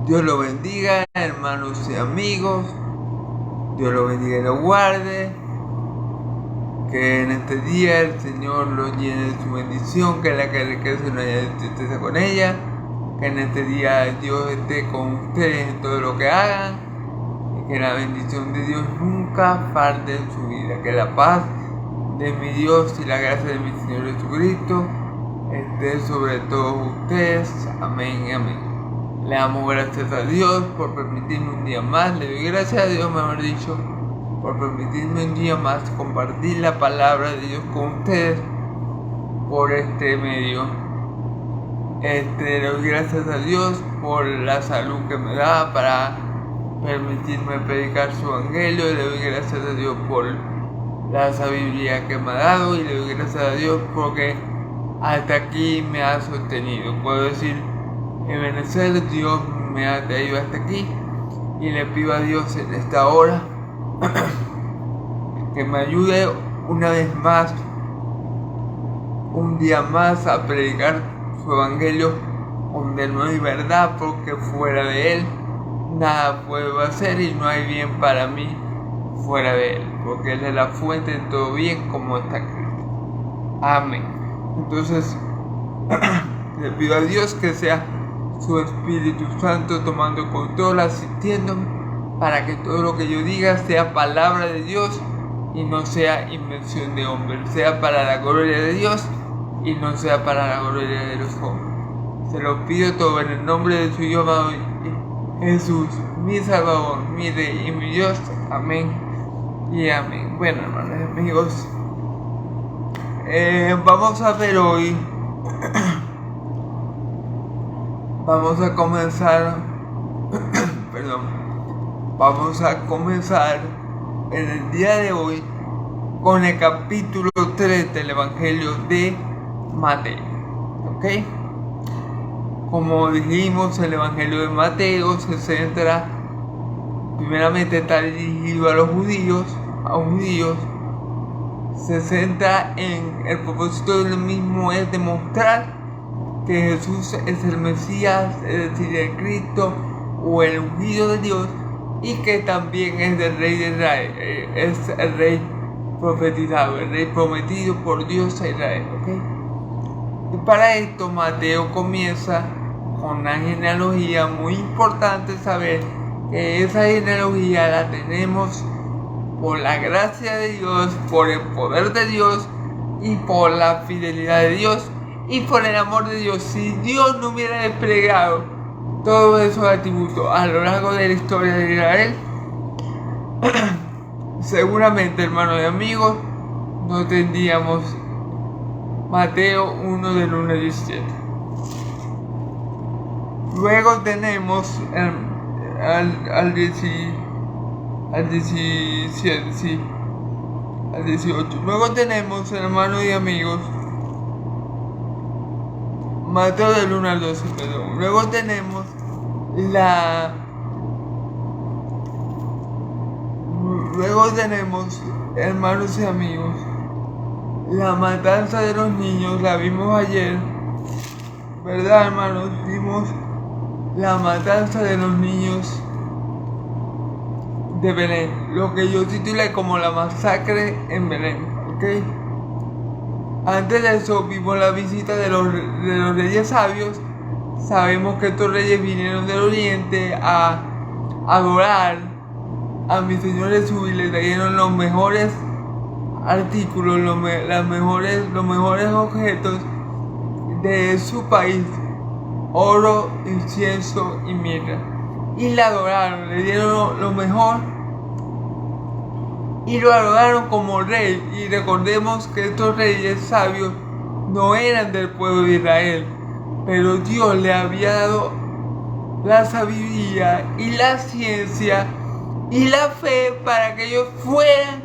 Dios lo bendiga, hermanos y amigos. Dios lo bendiga y lo guarde. Que en este día el Señor lo llene de su bendición, que la que enriquece no haya tristeza con ella. Que en este día Dios esté con ustedes en todo lo que hagan. Y que la bendición de Dios nunca falte en su vida. Que la paz de mi Dios y la gracia de mi Señor Jesucristo esté sobre todos ustedes. Amén y amén. Le damos gracias a Dios por permitirme un día más. Le doy gracias a Dios, mejor dicho, por permitirme un día más compartir la palabra de Dios con ustedes por este medio. Le doy gracias a Dios por la salud que me da para permitirme predicar su evangelio. Le doy gracias a Dios por la sabiduría que me ha dado y le doy gracias a Dios porque hasta aquí me ha sostenido. Puedo decir, en Venezuela Dios me ha traído hasta aquí y le pido a Dios en esta hora que me ayude una vez más, un día más a predicar su evangelio donde no hay verdad, porque fuera de él nada puedo hacer y no hay bien para mí fuera de él, porque él es la fuente de todo bien, como está escrito. Amén. Entonces le pido a Dios que sea su Espíritu Santo tomando control, asistiéndome, para que todo lo que yo diga sea palabra de Dios y no sea invención de hombre, sea para la gloria de Dios y no sea para la gloria de los hombres. Se lo pido todo en el nombre de su Hijo amado Jesús, mi Salvador, mi Rey y mi Dios. Amén y amén. Bueno, hermanos y amigos, vamos a ver hoy. Vamos a comenzar en el día de hoy con el capítulo 3 del Evangelio de Mateo. ¿Ok? Como dijimos, el Evangelio de Mateo se centra, primeramente está dirigido a los judíos, se centra en el propósito del mismo es demostrar que Jesús es el Mesías, es decir, el Cristo o el ungido de Dios, y que también es el Rey de Israel, es el Rey profetizado, el Rey prometido por Dios a Israel. ¿Okay? Y para esto Mateo comienza con una genealogía muy importante, saber que esa genealogía la tenemos por la gracia de Dios, por el poder de Dios y por la fidelidad de Dios y por el amor de Dios. Si Dios no hubiera desplegado todos esos atributos a lo largo de la historia de Israel, seguramente, hermanos y amigos, no tendríamos Mateo 1 del 1 al 17. Luego tenemos al 18. Luego tenemos, hermanos y amigos, Mateo del 1 al 12, perdón. Luego tenemos hermanos y amigos, la matanza de los niños. La vimos ayer, ¿verdad, hermanos? Vimos la matanza de los niños de Belén, lo que yo titulé como la masacre en Belén. ¿Ok? Antes de eso vimos la visita de los reyes sabios. Sabemos que estos reyes vinieron del oriente a adorar a mi Señor Jesús y le trajeron los mejores artículos, los mejores objetos de su país, oro, incienso y mirra. Y le adoraron, le dieron lo mejor y lo adoraron como rey. Y recordemos que estos reyes sabios no eran del pueblo de Israel, pero Dios le había dado la sabiduría y la ciencia y la fe para que ellos fueran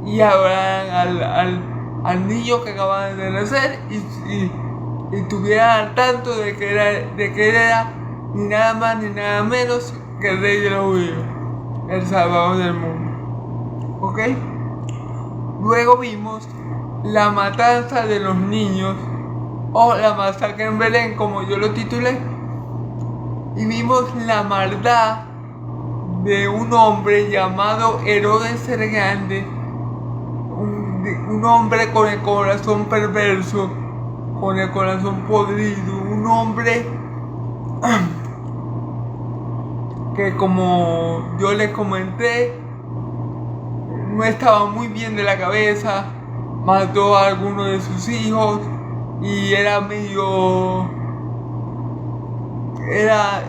y adoraran al niño que acababan de nacer y tuvieran al tanto de que él era ni nada más ni nada menos que el Rey de los judíos, el Salvador del mundo. ¿Ok? Luego vimos la matanza de los niños o la masacre en Belén, como yo lo titulé. y vimos la maldad de un hombre llamado Herodes el Grande, un hombre con el corazón perverso, con el corazón podrido, un hombre que, como yo les comenté, no estaba muy bien de la cabeza, mató a alguno de sus hijos y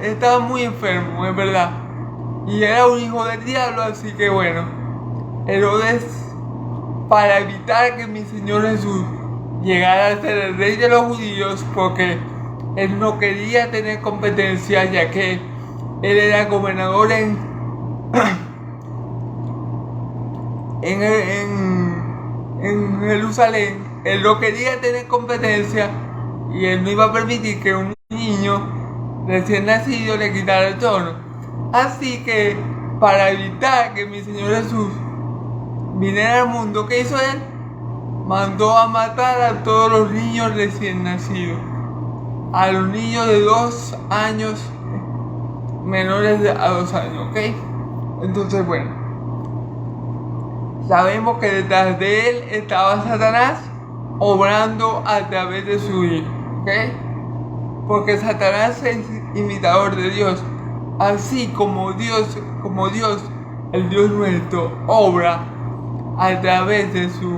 estaba muy enfermo, es verdad, y era un hijo del diablo. Así que bueno, Herodes, para evitar que mi Señor Jesús llegara a ser el rey de los judíos, porque él no quería tener competencia, ya que él era gobernador en Jerusalén. Él no quería tener competencia y él no iba a permitir que un niño recién nacido le quitara el trono. Así que, para evitar que mi Señor Jesús viniera al mundo, ¿qué hizo él? Mandó a matar a todos los niños recién nacidos, a los niños de 2 años, menores a 2 años, ¿ok? Entonces, bueno, sabemos que detrás de él estaba Satanás obrando a través de su hijo, ¿ok? Porque Satanás es imitador de Dios, así como Dios, el Dios nuestro, obra a través de su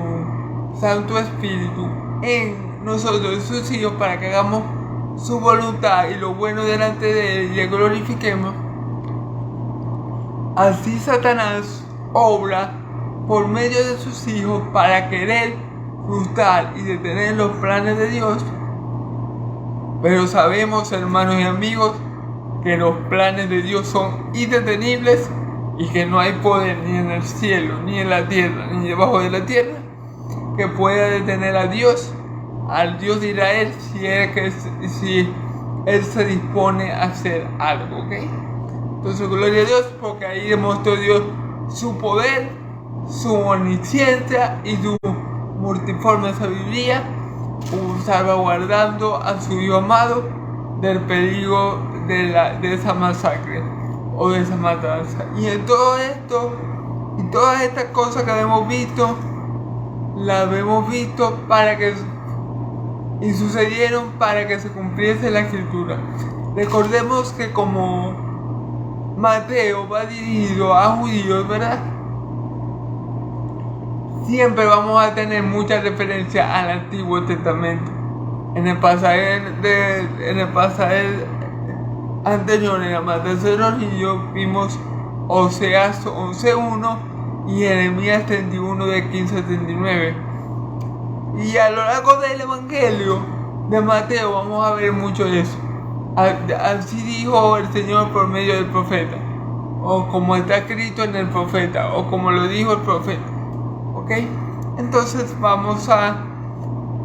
Santo Espíritu en nosotros, sus hijos, para que hagamos su voluntad y lo bueno delante de él y le glorifiquemos. Así Satanás obra por medio de sus hijos para querer frustrar y detener los planes de Dios. Pero sabemos, hermanos y amigos, que los planes de Dios son indetenibles y que no hay poder ni en el cielo, ni en la tierra, ni debajo de la tierra que pueda detener a Dios, al Dios de Israel, si Él se dispone a hacer algo, ¿ok? Entonces, gloria a Dios, porque ahí demostró Dios su poder, su omnisciencia y su multiforme sabiduría, salvaguardando a su Hijo amado del peligro de esa masacre o de esa matanza. Y en todo esto, y todas estas cosas que hemos visto, las hemos visto y sucedieron para que se cumpliese la escritura. Recordemos que como Mateo va dirigido a judíos, ¿verdad? Siempre vamos a tener mucha referencia al Antiguo Testamento. En el pasaje anterior, en la matanza de los niños, vimos Oseas 11:1 y Jeremías 31 de 15 a 39. Y a lo largo del Evangelio de Mateo vamos a ver mucho de eso. Así dijo el Señor por medio del profeta, o como está escrito en el profeta, o como lo dijo el profeta. ¿Ok? Entonces vamos a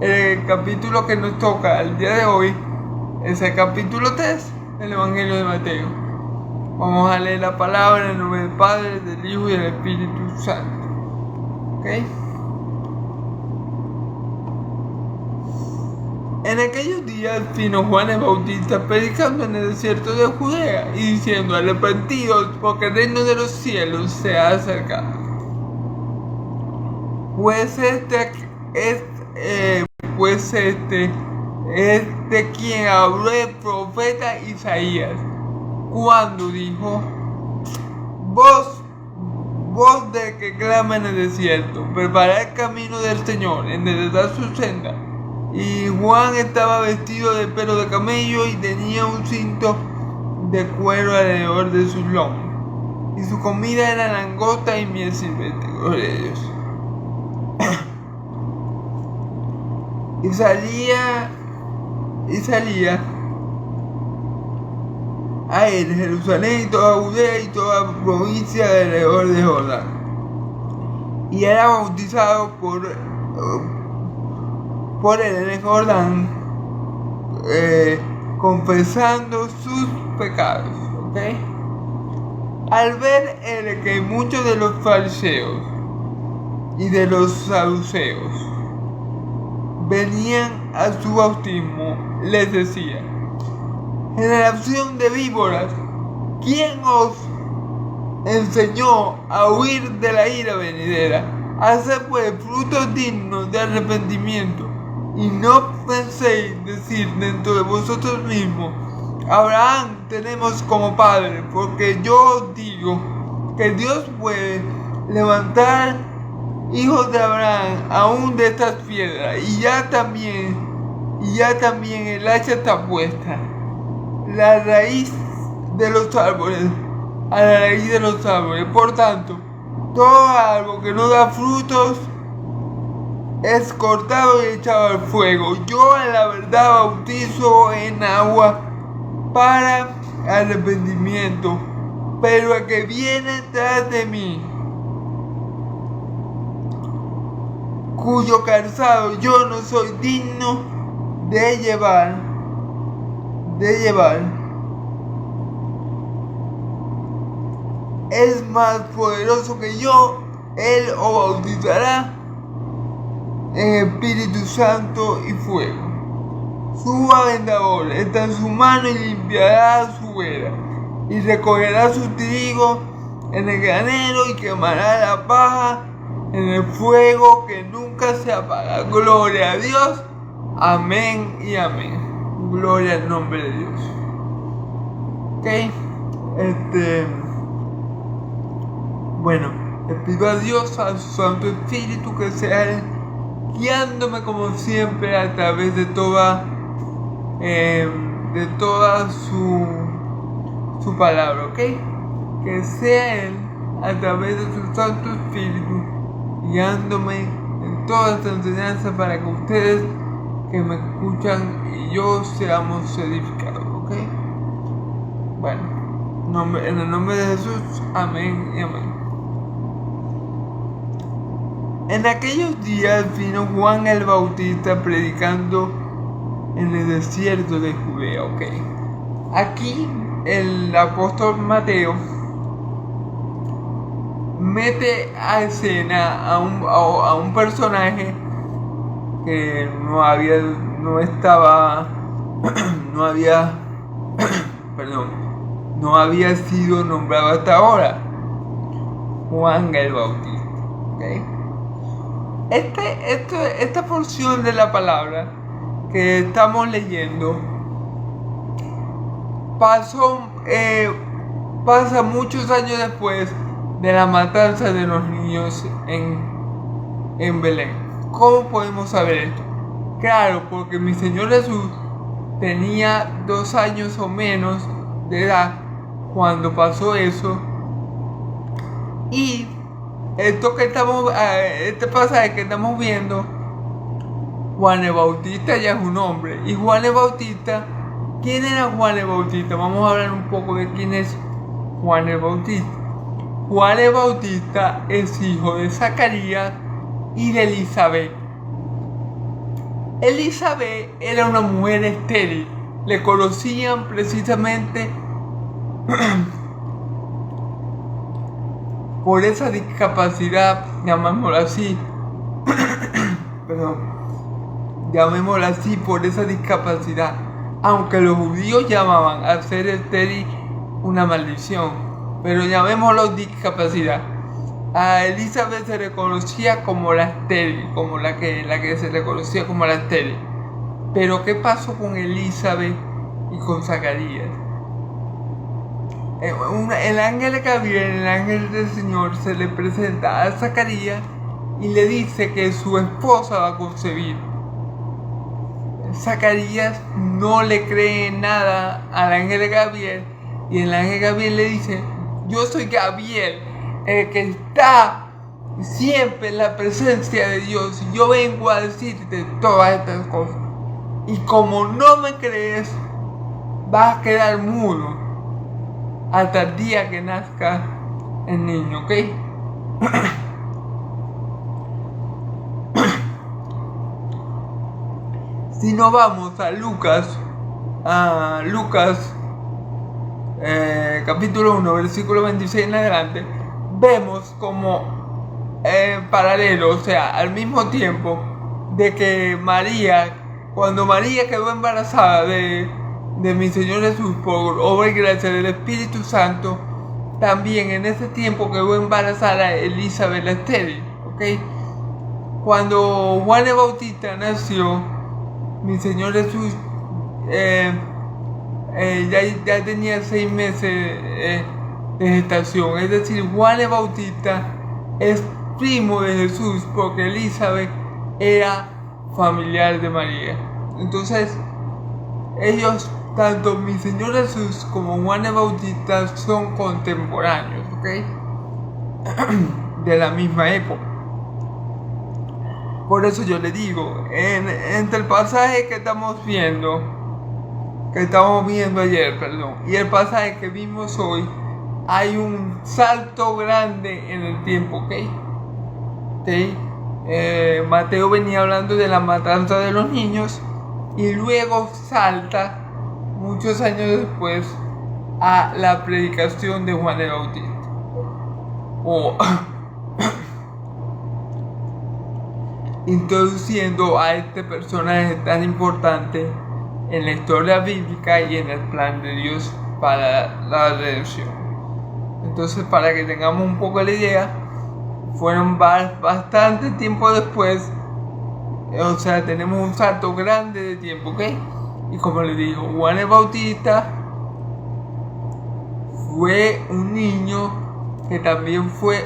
el capítulo que nos toca el día de hoy. Es el capítulo 3 del Evangelio de Mateo. Vamos a leer la palabra en el nombre del Padre, del Hijo y del Espíritu Santo. ¿Ok? En aquellos días vino Juan el Bautista predicando en el desierto de Judea y diciendo: arrepentidos, porque el reino de los cielos se ha acercado. Pues este es de quien habló el profeta Isaías, cuando dijo: voz de que clama en el desierto, preparad el camino del Señor, enderezad su senda. Y Juan estaba vestido de pelo de camello y tenía un cinto de cuero alrededor de sus lomos, y su comida era langosta y miel silvestre. Gloria a Dios. Y salía a él Jerusalén y toda Judea y toda provincia de alrededor de Jordán, y era bautizado por él en el Jordán, confesando sus pecados. ¿Ok? Al ver él que muchos de los fariseos y de los saduceos venían a su bautismo, les decía: generación de víboras, ¿quién os enseñó a huir de la ira venidera? Haced pues frutos dignos de arrepentimiento, y no penséis decir dentro de vosotros mismos: Abraham tenemos como padre, porque yo os digo que Dios puede levantar hijos de Abraham aún de estas piedras, y ya también el hacha está puesta la raíz de los árboles, a la raíz de los árboles. Por tanto, todo árbol que no da frutos es cortado y echado al fuego. Yo en la verdad bautizo en agua para arrepentimiento, pero el que viene tras de mí, cuyo calzado yo no soy digno de llevar, es más poderoso que yo. Él os bautizará en Espíritu Santo y fuego. Su aventador está en su mano y limpiará su era, y recogerá su trigo en el granero y quemará la paja en el fuego que nunca se apaga. Gloria a Dios. Amén y amén. Gloria al nombre de Dios. Ok. Bueno, le pido a Dios, a su Santo Espíritu, que sea Él guiándome como siempre a través de toda su palabra, ¿ok? Que sea Él a través de su Santo Espíritu guiándome en toda esta enseñanza, para que ustedes que me escuchan y yo seamos edificados, ¿ok? Bueno, en el nombre de Jesús, amén y amén. En aquellos días vino Juan el Bautista predicando en el desierto de Judea, ¿ok? Aquí el apóstol Mateo mete a escena a un personaje que no había sido nombrado hasta ahora: Juan el Bautista, ¿ok? Esta porción de la palabra que estamos leyendo pasa muchos años después de la matanza de los niños en Belén. ¿Cómo podemos saber esto? Claro, porque mi Señor Jesús tenía 2 años o menos de edad cuando pasó eso, y este pasaje que estamos viendo, Juan el Bautista ya es un hombre. Y Juan el Bautista, ¿quién era Juan el Bautista? Vamos a hablar un poco de quién es Juan el Bautista. Juan el Bautista es hijo de Zacarías y de Elizabeth. Elizabeth era una mujer estéril. Le conocían precisamente por esa discapacidad, llamémosla así, por esa discapacidad, aunque los judíos llamaban a ser estéril una maldición, pero llamémoslo discapacidad. A Elizabeth se le conocía como la estéril, como la que se le conocía como la estéril. Pero ¿qué pasó con Elizabeth y con Zacarías? El ángel Gabriel, el ángel del Señor, se le presenta a Zacarías y le dice que su esposa va a concebir. Zacarías no le cree nada al ángel Gabriel, y el ángel Gabriel le dice: yo soy Gabriel, el que está siempre en la presencia de Dios, y yo vengo a decirte todas estas cosas. Y como no me crees, vas a quedar mudo hasta el día que nazca el niño, ¿ok? Si no vamos a Lucas capítulo 1, versículo 26 en adelante, vemos como paralelo, o sea, al mismo tiempo de que cuando María quedó embarazada de de mi Señor Jesús, por obra y gracia del Espíritu Santo, también en ese tiempo quedó embarazada Elizabeth la estéril, ¿ok? Cuando Juan el Bautista nació, mi Señor Jesús ya tenía 6 meses de gestación. Es decir, Juan el Bautista es primo de Jesús porque Elizabeth era familiar de María. Entonces, ellos, tanto mi Señor Jesús como Juan el Bautista, son contemporáneos, ¿ok? De la misma época. Por eso yo le digo, entre el pasaje que estamos viendo ayer, y el pasaje que vimos hoy, hay un salto grande en el tiempo, ¿ok? Mateo venía hablando de la matanza de los niños y luego salta muchos años después a la predicación de Juan el Bautista. Introduciendo a este personaje tan importante en la historia bíblica y en el plan de Dios para la redención. Entonces, para que tengamos un poco la idea, fueron bastante tiempo después, o sea, tenemos un salto grande de tiempo, ¿ok? Y como les digo, Juan el Bautista fue un niño que también fue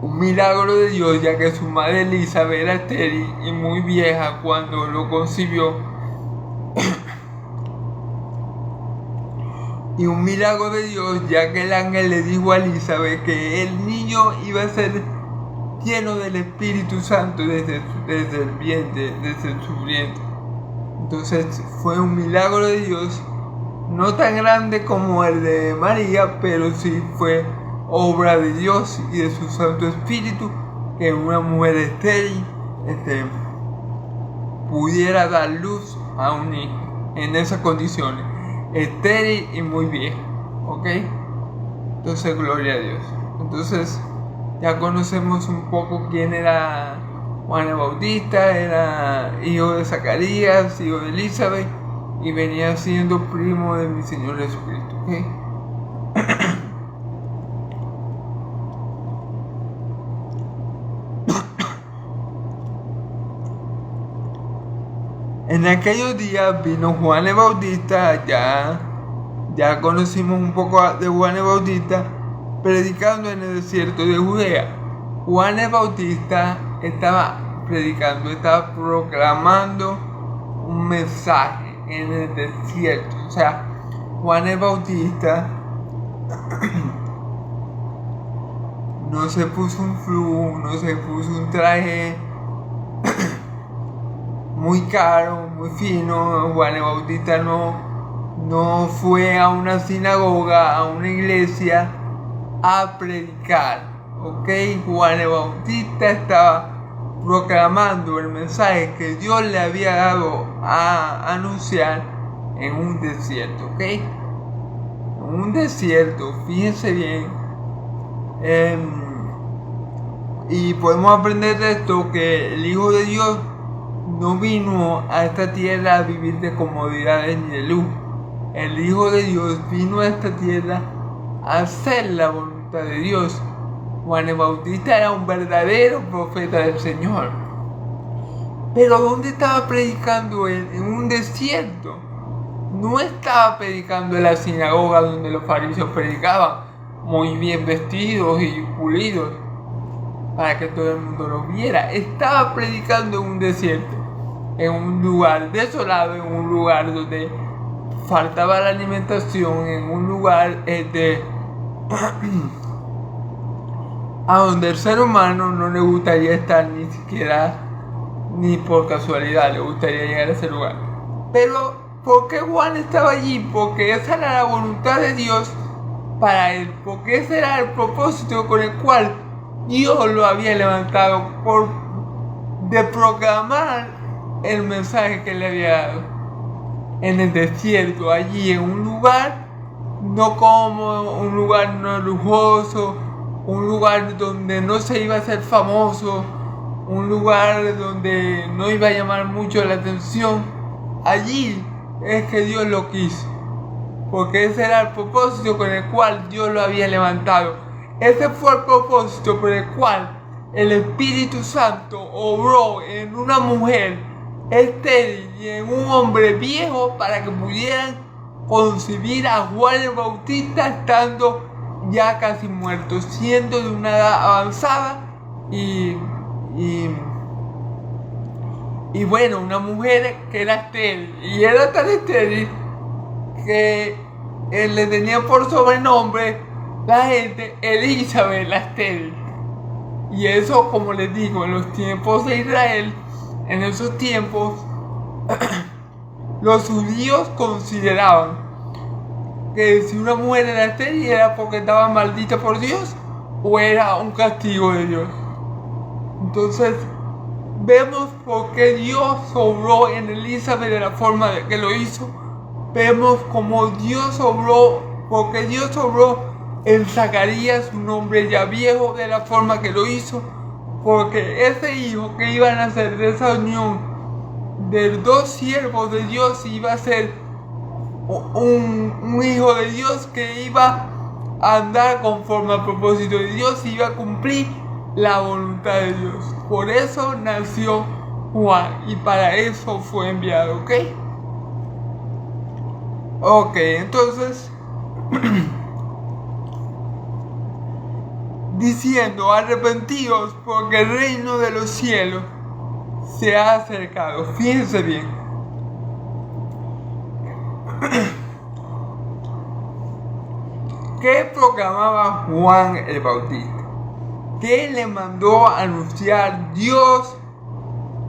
un milagro de Dios, ya que su madre Elizabeth era estéril y muy vieja cuando lo concibió. Y un milagro de Dios, ya que el ángel le dijo a Elizabeth que el niño iba a ser lleno del Espíritu Santo desde el vientre, desde su vientre. Entonces fue un milagro de Dios, no tan grande como el de María, pero sí fue obra de Dios y de su Santo Espíritu, que una mujer estéril pudiera dar luz a un hijo en esas condiciones, estéril y muy vieja, ¿ok? Entonces, gloria a Dios. Entonces, ya conocemos un poco quién era Juan el Bautista. Era hijo de Zacarías, hijo de Elizabeth, y venía siendo primo de mi Señor Jesucristo, ¿ok? En aquellos días vino Juan el Bautista, ya conocimos un poco de Juan el Bautista, predicando en el desierto de Judea. Juan el Bautista estaba predicando, estaba proclamando un mensaje en el desierto. O sea, Juan el Bautista no se puso un flu, no se puso un traje muy caro, muy fino. Juan el Bautista no fue a una sinagoga, a una iglesia a predicar, ¿ok? Juan el Bautista estaba proclamando el mensaje que Dios le había dado a anunciar en un desierto, ¿ok? En un desierto, fíjense bien. Y podemos aprender de esto que el Hijo de Dios no vino a esta tierra a vivir de comodidades ni de lujo. El Hijo de Dios vino a esta tierra a hacer la voluntad de Dios. Juan el Bautista era un verdadero profeta del Señor. Pero ¿dónde estaba predicando él? En un desierto. No estaba predicando en la sinagoga donde los fariseos predicaban, muy bien vestidos y pulidos, para que todo el mundo lo viera. Estaba predicando en un desierto, en un lugar desolado, en un lugar donde faltaba la alimentación, en un lugar a donde el ser humano no le gustaría estar ni siquiera, ni por casualidad le gustaría llegar a ese lugar. Pero ¿por qué Juan estaba allí? Porque esa era la voluntad de Dios para él, porque ese era el propósito con el cual Dios lo había levantado, de proclamar el mensaje que le había dado en el desierto, allí en un lugar no cómodo, un lugar no lujoso, un lugar donde no se iba a hacer famoso, un lugar donde no iba a llamar mucho la atención, allí es que Dios lo quiso, porque ese era el propósito con el cual Dios lo había levantado. Ese fue el propósito por el cual el Espíritu Santo obró en una mujer estéril y en un hombre viejo para que pudieran concebir a Juan el Bautista estando ya casi muerto, siendo de una edad avanzada y bueno, una mujer que era estéril, y era tan estéril que le tenía por sobrenombre la gente Elizabeth la estéril. Y eso, como les digo, en los tiempos de Israel, en esos tiempos, los judíos consideraban que si una mujer era estéril era porque estaba maldita por Dios o era un castigo de Dios. Entonces, vemos por qué Dios obró en Elizabeth de la forma que lo hizo. Vemos como Dios obró, porque Dios obró en Zacarías, un hombre ya viejo, de la forma que lo hizo, porque ese hijo que iba a nacer de esa unión de dos siervos de Dios iba a ser un hijo de Dios que iba a andar conforme al propósito de Dios y iba a cumplir la voluntad de Dios. Por eso nació Juan y para eso fue enviado, ¿ok? Ok, entonces diciendo: arrepentidos porque el reino de los cielos se ha acercado. Fíjense bien. ¿Qué proclamaba Juan el Bautista? ¿Qué le mandó a anunciar Dios,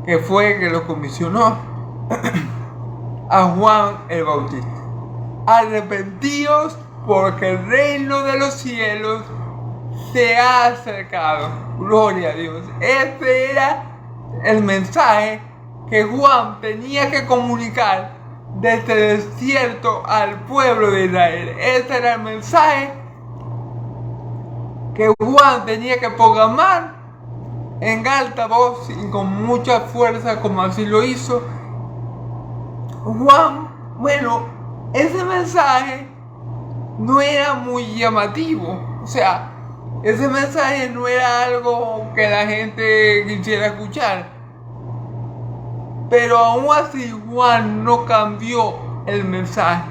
que fue que lo comisionó a Juan el Bautista? Arrepentidos porque el reino de los cielos se ha acercado. Gloria a Dios. Ese era el mensaje que Juan tenía que comunicar desde el desierto al pueblo de Israel. Ese era el mensaje que Juan tenía que proclamar en alta voz y con mucha fuerza, como así lo hizo Juan. Bueno, ese mensaje no era muy llamativo, o sea, ese mensaje no era algo que la gente quisiera escuchar, pero aún así Juan no cambió el mensaje.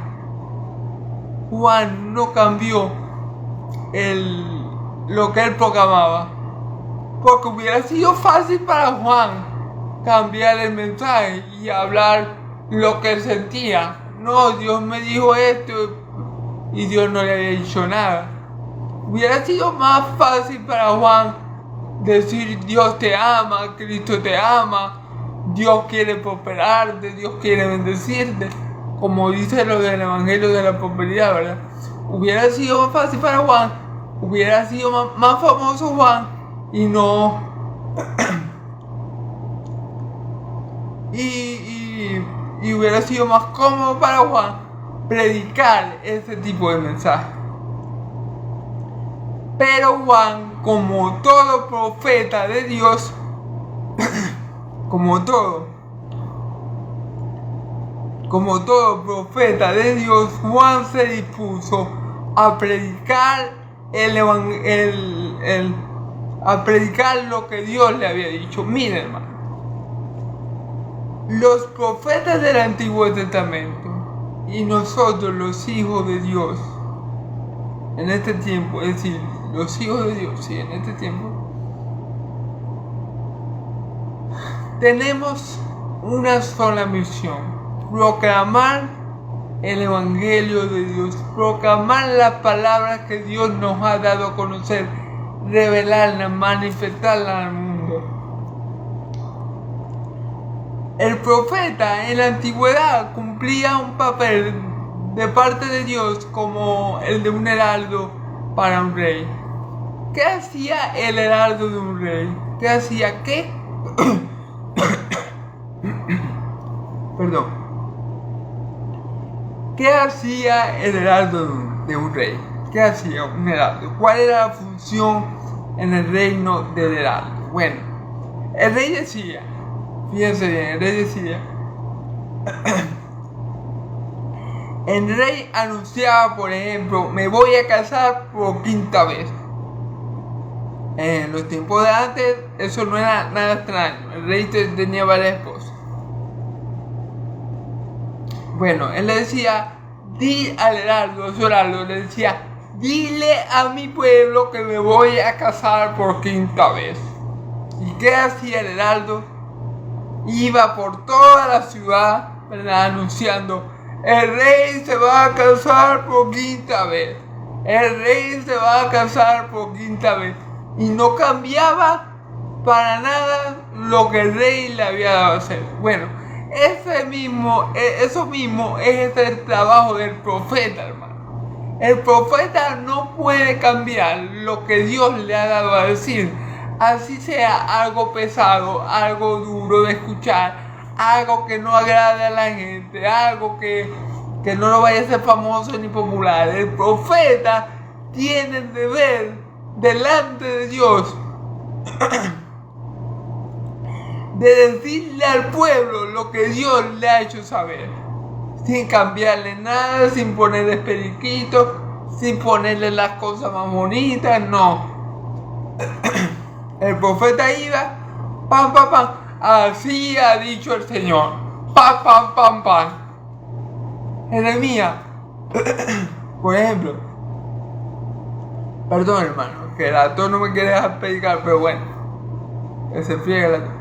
Juan no cambió lo que él proclamaba, porque hubiera sido fácil para Juan cambiar el mensaje y hablar lo que él sentía. No, Dios me dijo esto y Dios no le había dicho nada. Hubiera sido más fácil para Juan decir: Dios te ama, Cristo te ama, Dios quiere prosperarte, Dios quiere bendecirte, como dice lo del Evangelio de la prosperidad, ¿verdad? Hubiera sido más fácil para Juan, hubiera sido más famoso Juan y no y hubiera sido más cómodo para Juan predicar ese tipo de mensaje. Pero Juan, como todo profeta de Dios, como todo profeta de Dios, Juan se dispuso a predicar a predicar lo que Dios le había dicho. Miren, hermano, los profetas del Antiguo Testamento y nosotros, los hijos de Dios, en este tiempo, es decir, los hijos de Dios, sí, en este tiempo, tenemos una sola misión: proclamar el Evangelio de Dios, proclamar las palabras que Dios nos ha dado a conocer, revelarlas, manifestarlas al mundo. El profeta en la antigüedad cumplía un papel de parte de Dios como el de un heraldo para un rey. ¿Qué hacía el heraldo de un rey? ¿Qué hacía qué? Perdón. ¿Qué hacía el heraldo de un rey? ¿Qué hacía un heraldo? ¿Cuál era la función en el reino del heraldo? Bueno, el rey decía, fíjense bien, el rey decía: El rey anunciaba, por ejemplo, me voy a casar por quinta vez. En los tiempos de antes eso no era nada extraño. El rey tenía varias esposas. Bueno, él le decía, di al heraldo, su heraldo le decía, dile a mi pueblo que me voy a casar por quinta vez. ¿Y qué hacía el heraldo? Iba por toda la ciudad, ¿verdad?, anunciando, el rey se va a casar por quinta vez. El rey se va a casar por quinta vez. Y no cambiaba para nada lo que el rey le había dado a hacer. Bueno, eso mismo es el trabajo del profeta, hermano. El profeta no puede cambiar lo que Dios le ha dado a decir. Así sea algo pesado, algo duro de escuchar, algo que no agrade a la gente, algo que no lo vaya a ser famoso ni popular. El profeta tiene el deber delante de Dios de decirle al pueblo lo que Dios le ha hecho saber, sin cambiarle nada, sin ponerle periquitos, sin ponerle las cosas más bonitas, no. El profeta iba, pam, pam, pam, así ha dicho el Señor, pam, pam, pam, pam. Jeremías, por ejemplo, perdón, hermano, que el actor no me quiere dejar predicar, pero bueno, que se friegue el actor.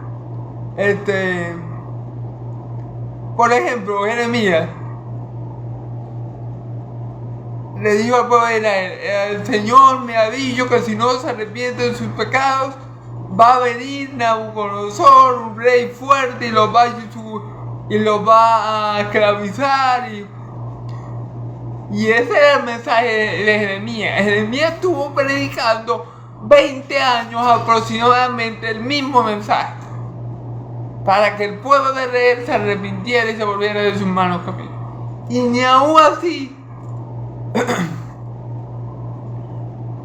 Por ejemplo, Jeremías le dijo al pueblo de Israel, el Señor me ha dicho que si no se arrepiente de sus pecados, va a venir Nabucodonosor, un rey fuerte, y los va a esclavizar. Y ese era el mensaje de Jeremías. Jeremías estuvo predicando 20 años aproximadamente el mismo mensaje, para que el pueblo de Israel se arrepintiera y se volviera de sus malos caminos. Y ni aún así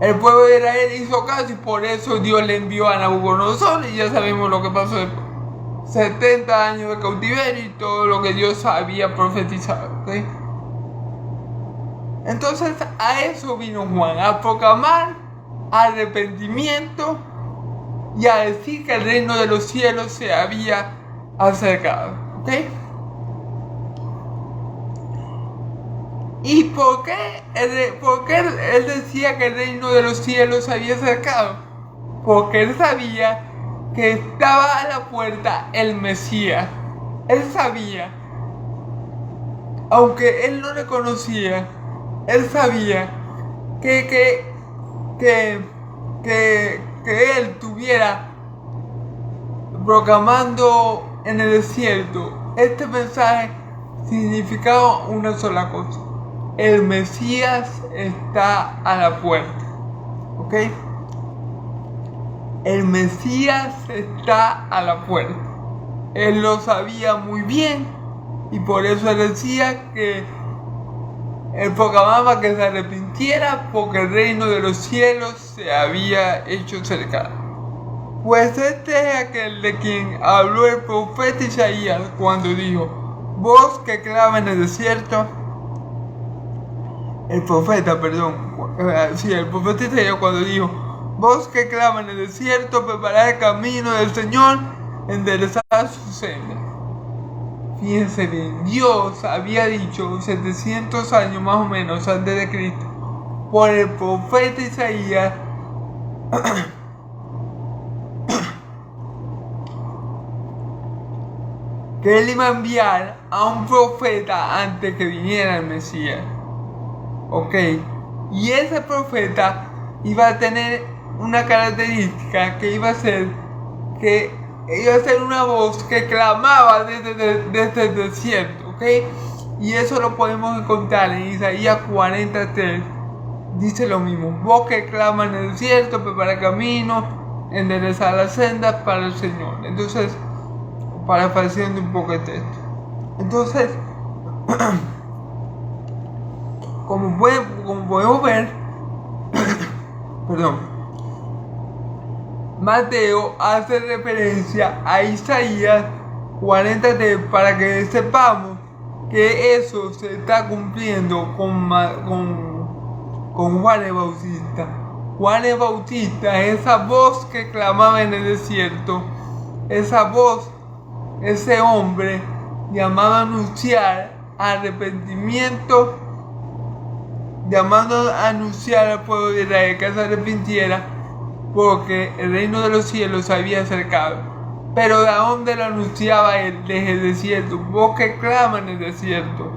el pueblo de Israel hizo caso, y por eso Dios le envió a Nabucodonosor, y ya sabemos lo que pasó después. 70 años de cautiverio y todo lo que Dios había profetizado, ¿sí? Entonces a eso vino Juan, a proclamar arrepentimiento y a decir que el reino de los cielos se había acercado, ¿ok? ¿Y por qué él decía que el reino de los cielos se había acercado? Porque él sabía que estaba a la puerta el Mesías. Él sabía, aunque él no le conocía, él sabía que él tuviera proclamando en el desierto este mensaje significaba una sola cosa: el Mesías está a la puerta, ¿ok? El Mesías está a la puerta. Él lo sabía muy bien, y por eso él decía que él proclamaba que se arrepintiera, porque el reino de los cielos se había hecho cercano. Pues este es aquel de quien habló el profeta Isaías cuando dijo: voz que clama en el desierto. El profeta Isaías cuando dijo: voz que clama en el desierto, preparad el camino del Señor, enderezad su senda. Fíjense bien, Dios había dicho 700 años más o menos antes de Cristo, por el profeta Isaías, que él iba a enviar a un profeta antes que viniera el Mesías, ¿ok? Y ese profeta iba a tener una característica, que iba a ser una voz que clamaba desde el desierto, ¿ok? Y eso lo podemos encontrar en Isaías 43. Dice lo mismo: voz que clama en el desierto, prepara el camino, enderezar las sendas para el Señor. Entonces, parafraseando un poco el texto. Entonces, como podemos ver, Mateo hace referencia a Isaías 43 para que sepamos que eso se está cumpliendo con Juan el Bautista. Juan el Bautista, esa voz que clamaba en el desierto, esa voz, ese hombre llamado a anunciar arrepentimiento, llamando a anunciar al pueblo de Israel que se arrepintiera porque el reino de los cielos se había acercado. Pero ¿de dónde lo anunciaba él? Desde el desierto. Voz que clama en el desierto.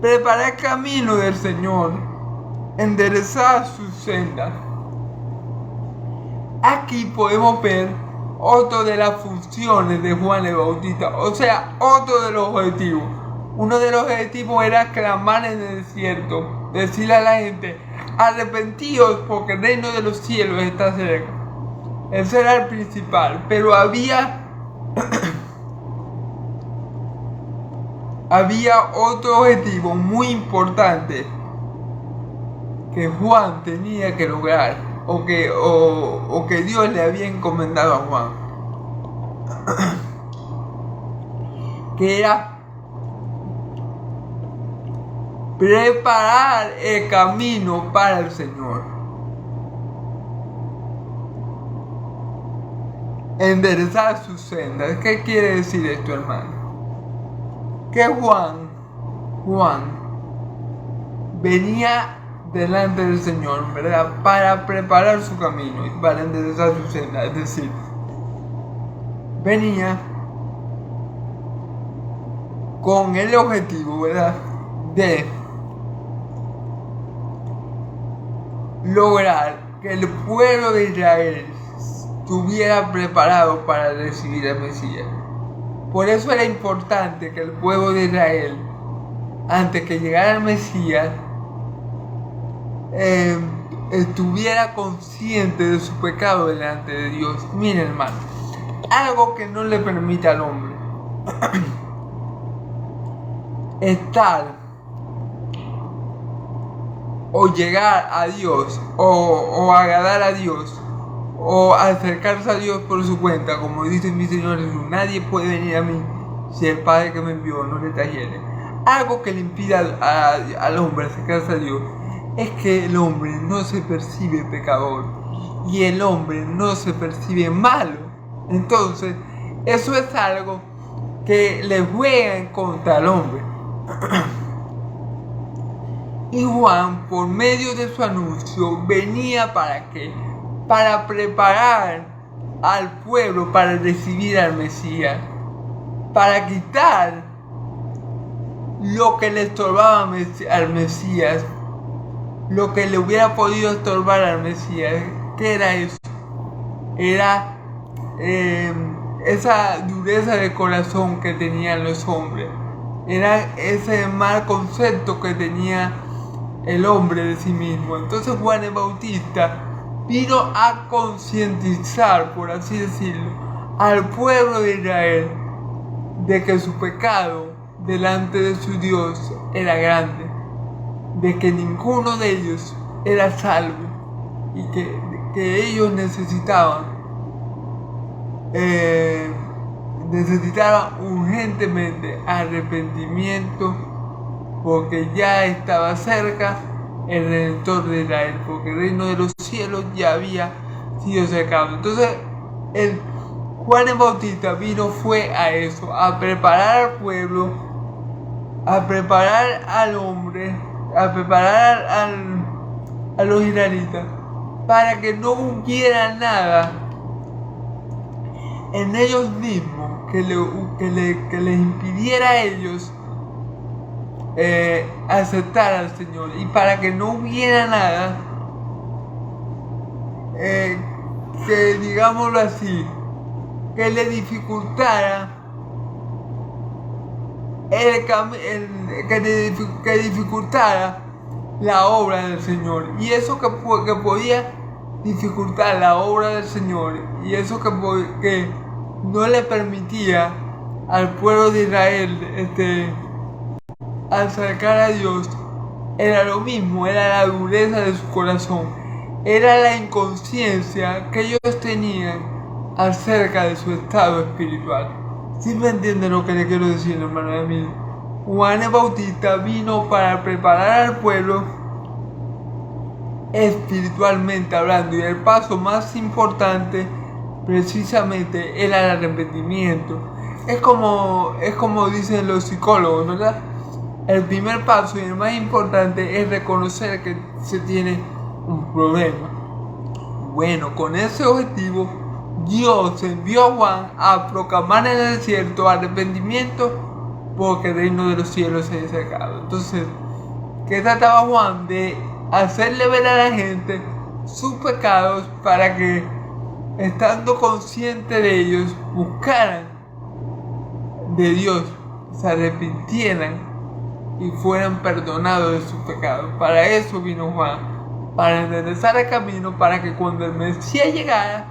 Prepara el camino del Señor, enderezar sus sendas. Aquí podemos ver otro de las funciones de Juan el Bautista, o sea, otro de los objetivos. Uno de los objetivos era clamar en el desierto, decirle a la gente: arrepentidos porque el reino de los cielos está cerca. Ese era el principal, pero había otro objetivo muy importante que Juan tenía que lograr, o que Dios le había encomendado a Juan, que era preparar el camino para el Señor, enderezar sus sendas. ¿Qué quiere decir esto, hermano? Que Juan venía delante del Señor, ¿verdad?, para preparar su camino y para enderezar su senda. Es decir, venía con el objetivo, ¿verdad?, de lograr que el pueblo de Israel estuviera preparado para recibir al Mesías. Por eso era importante que el pueblo de Israel, antes que llegara el Mesías, estuviera consciente de su pecado delante de Dios. Miren, hermano, algo que no le permite al hombre estar o llegar a Dios o agradar a Dios o acercarse a Dios por su cuenta, como dice mi Señor Jesús: nadie puede venir a mí si el Padre que me envió no le trajere. Algo que le impide al hombre acercarse a Dios es que el hombre no se percibe pecador y el hombre no se percibe malo. Entonces, eso es algo que le juega en contra al hombre. Y Juan, por medio de su anuncio, venía ¿para qué? Para preparar al pueblo para recibir al Mesías, para quitar lo que le estorbaba al Mesías, lo que le hubiera podido estorbar al Mesías. ¿Qué era eso? Era esa dureza de corazón que tenían los hombres, era ese mal concepto que tenía el hombre de sí mismo. Entonces Juan el Bautista vino a concientizar, por así decirlo, al pueblo de Israel de que su pecado delante de su Dios era grande, de que ninguno de ellos era salvo y que ellos necesitaban urgentemente arrepentimiento, porque ya estaba cerca el Redentor de Israel, porque el reino de los cielos ya había sido cercado. Entonces Juan el Bautista fue a eso, a preparar al pueblo, a preparar al hombre, a preparar a los israelitas, para que no hubiera nada en ellos mismos que les impidiera a ellos aceptar al Señor, y para que no hubiera nada que, digámoslo así, que le dificultara que dificultara la obra del Señor. Y eso que podía dificultar la obra del Señor, y eso que no le permitía al pueblo de Israel acercar a Dios, era lo mismo, era la dureza de su corazón, era la inconsciencia que ellos tenían acerca de su estado espiritual. ¿Sí me entienden lo que le quiero decir, hermano de mí? Juan el Bautista vino para preparar al pueblo espiritualmente hablando, y el paso más importante precisamente era el arrepentimiento. Es como dicen los psicólogos, ¿verdad? El primer paso y el más importante es reconocer que se tiene un problema. Bueno, con ese objetivo, Dios envió a Juan a proclamar en el desierto arrepentimiento, porque el reino de los cielos se ha acercado. Entonces, ¿qué trataba Juan? De hacerle ver a la gente sus pecados para que, estando consciente de ellos, buscaran de Dios, se arrepintieran y fueran perdonados de sus pecados. Para eso vino Juan, para enderezar el camino, para que cuando el Mesías llegara,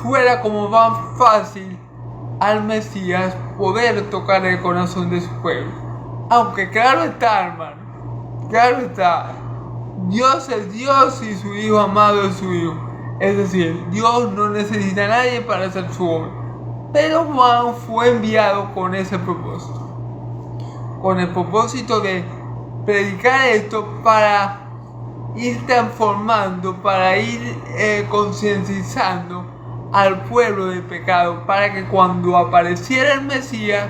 fuera como más fácil al Mesías poder tocar el corazón de su pueblo. Aunque claro está, hermano, claro está, Dios es Dios y su Hijo amado es su Hijo. Es decir, Dios no necesita a nadie para hacer su obra. Pero Juan fue enviado con ese propósito, con el propósito de predicar esto, para ir transformando, para ir concientizando al pueblo del pecado, para que cuando apareciera el Mesías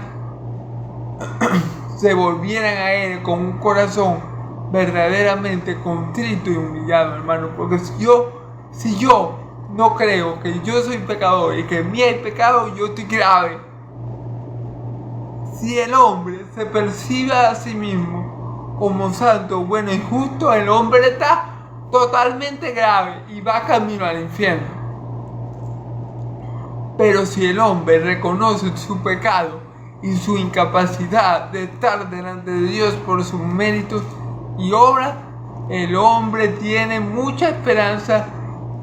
se volvieran a él con un corazón verdaderamente contrito y humillado, hermano. Porque si yo no creo que yo soy pecador y que en mí hay pecado, yo estoy grave. Si el hombre se percibe a sí mismo como santo, bueno y justo, el hombre está totalmente grave y va camino al infierno. Pero si el hombre reconoce su pecado y su incapacidad de estar delante de Dios por sus méritos y obras, el hombre tiene mucha esperanza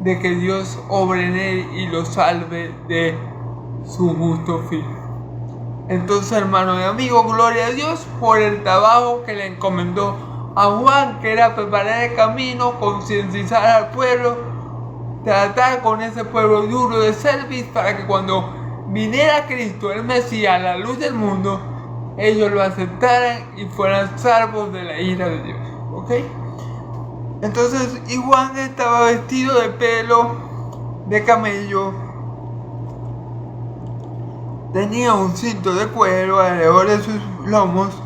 de que Dios obre en él y lo salve de su justo fin. Entonces, hermano y amigo, gloria a Dios por el trabajo que le encomendó a Juan, que era preparar el camino, concientizar al pueblo, tratar con ese pueblo duro de servicio, para que cuando viniera Cristo, el Mesías, la luz del mundo, ellos lo aceptaran y fueran salvos de la ira de Dios. ¿Ok? Entonces, y Juan estaba vestido de pelo de camello, tenía un cinto de cuero alrededor de sus lomos,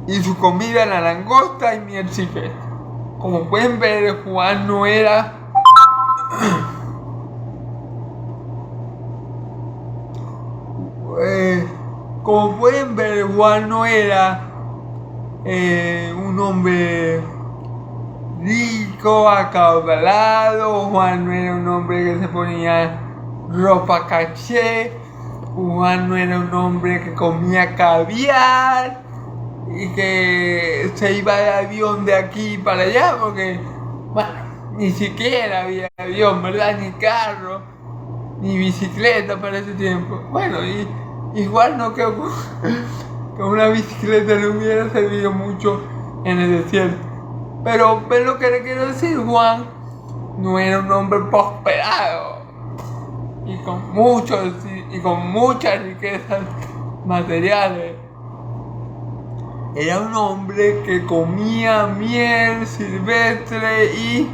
y su comida era langosta y miel silvestre. Como pueden ver, Juan no era como pueden ver, Juan no era un hombre rico, acaudalado. Juan no era un hombre que se ponía ropa caché. Juan no era un hombre que comía caviar y que se iba de avión de aquí para allá, porque, bueno, ni siquiera había avión, ¿verdad? Ni carro, ni bicicleta para ese tiempo. Bueno, y igual no creo que una bicicleta le hubiera servido mucho en el desierto. Pero lo que le quiero decir, Juan no era un hombre prosperado y con muchas riquezas materiales. Era un hombre que comía miel silvestre y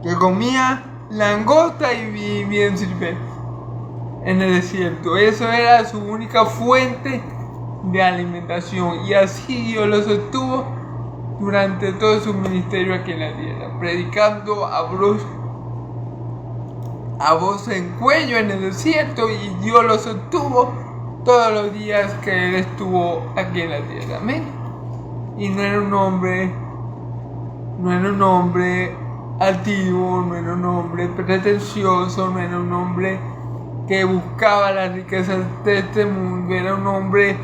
que comía langosta y miel silvestre en el desierto. Eso era su única fuente de alimentación, y así Dios lo sostuvo durante todo su ministerio aquí en la tierra, predicando a voz en cuello en el desierto, y Dios lo sostuvo todos los días que él estuvo aquí en la tierra. Amén. Y no era un hombre altivo, no era un hombre pretencioso, no era un hombre que buscaba las riquezas de este mundo. Era un hombre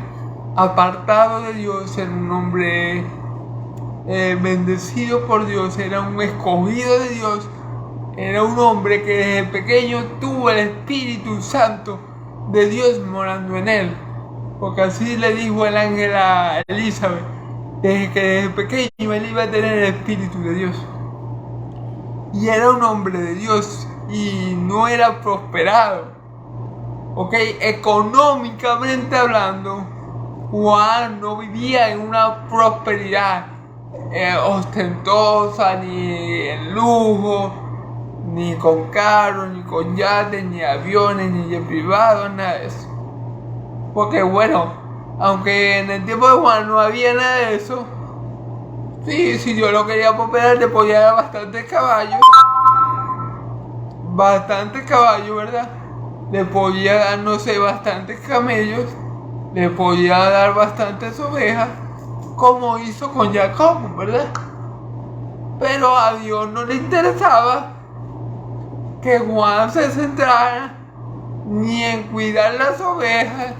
apartado de Dios, era un hombre bendecido por Dios, era un escogido de Dios, era un hombre que desde pequeño tuvo el Espíritu Santo de Dios morando en él, porque así le dijo el ángel a Elizabeth: desde pequeño él iba a tener el Espíritu de Dios. Y era un hombre de Dios y no era prosperado. Ok, económicamente hablando, Juan no vivía en una prosperidad ostentosa, ni en lujo, ni con carros, ni con yates, ni aviones, ni jet privado, nada de eso. Porque bueno, aunque en el tiempo de Juan no había nada de eso, sí, si Dios lo quería prosperar, le podía dar bastantes caballos, ¿verdad? Le podía dar, no sé, bastantes camellos, le podía dar bastantes ovejas, como hizo con Jacob, ¿verdad? Pero a Dios no le interesaba que Juan se centrara ni en cuidar las ovejas,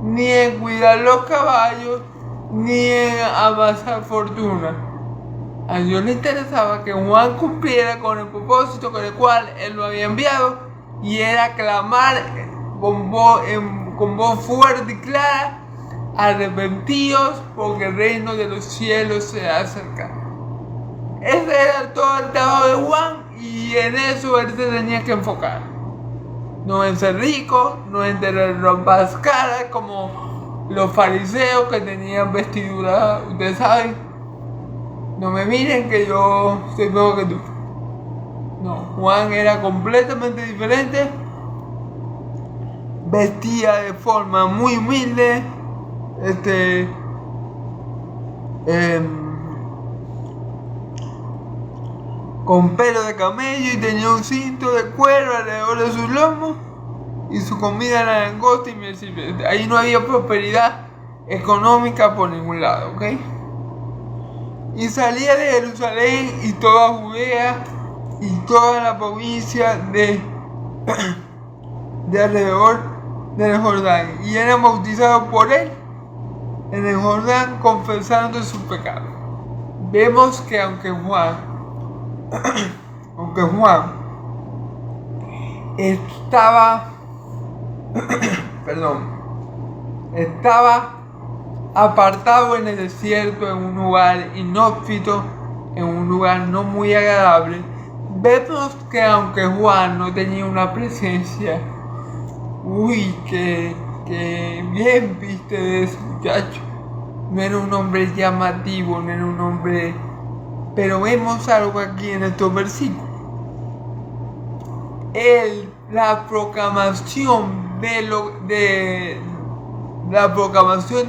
ni en cuidar los caballos, ni en amasar fortuna. A Dios le interesaba que Juan cumpliera con el propósito con el cual él lo había enviado, y era clamar con voz fuerte y clara: arrepentíos, porque el reino de los cielos se ha acercado. Ese era todo el trabajo de Juan, y en eso él se tenía que enfocar. No en ser rico, no en tener ropas caras como los fariseos que tenían vestiduras, ustedes saben. No me miren que yo soy mejor que tú. No, Juan era completamente diferente. Vestía de forma muy humilde. Con pelo de camello, y tenía un cinto de cuero alrededor de sus lomos, y su comida era langosta y miel silvestre. Ahí no había prosperidad económica por ningún lado, ¿ok? Y salía de Jerusalén y toda Judea y toda la provincia de alrededor del Jordán, y eran bautizados por él en el Jordán, confesando sus pecados. Vemos que aunque Juan estaba apartado en el desierto, en un lugar inhóspito, en un lugar no muy agradable, vemos que aunque Juan no tenía una presencia, que bien viste de ese muchacho, no era un hombre llamativo, no era un hombre. Pero vemos algo aquí en estos versículos. La proclamación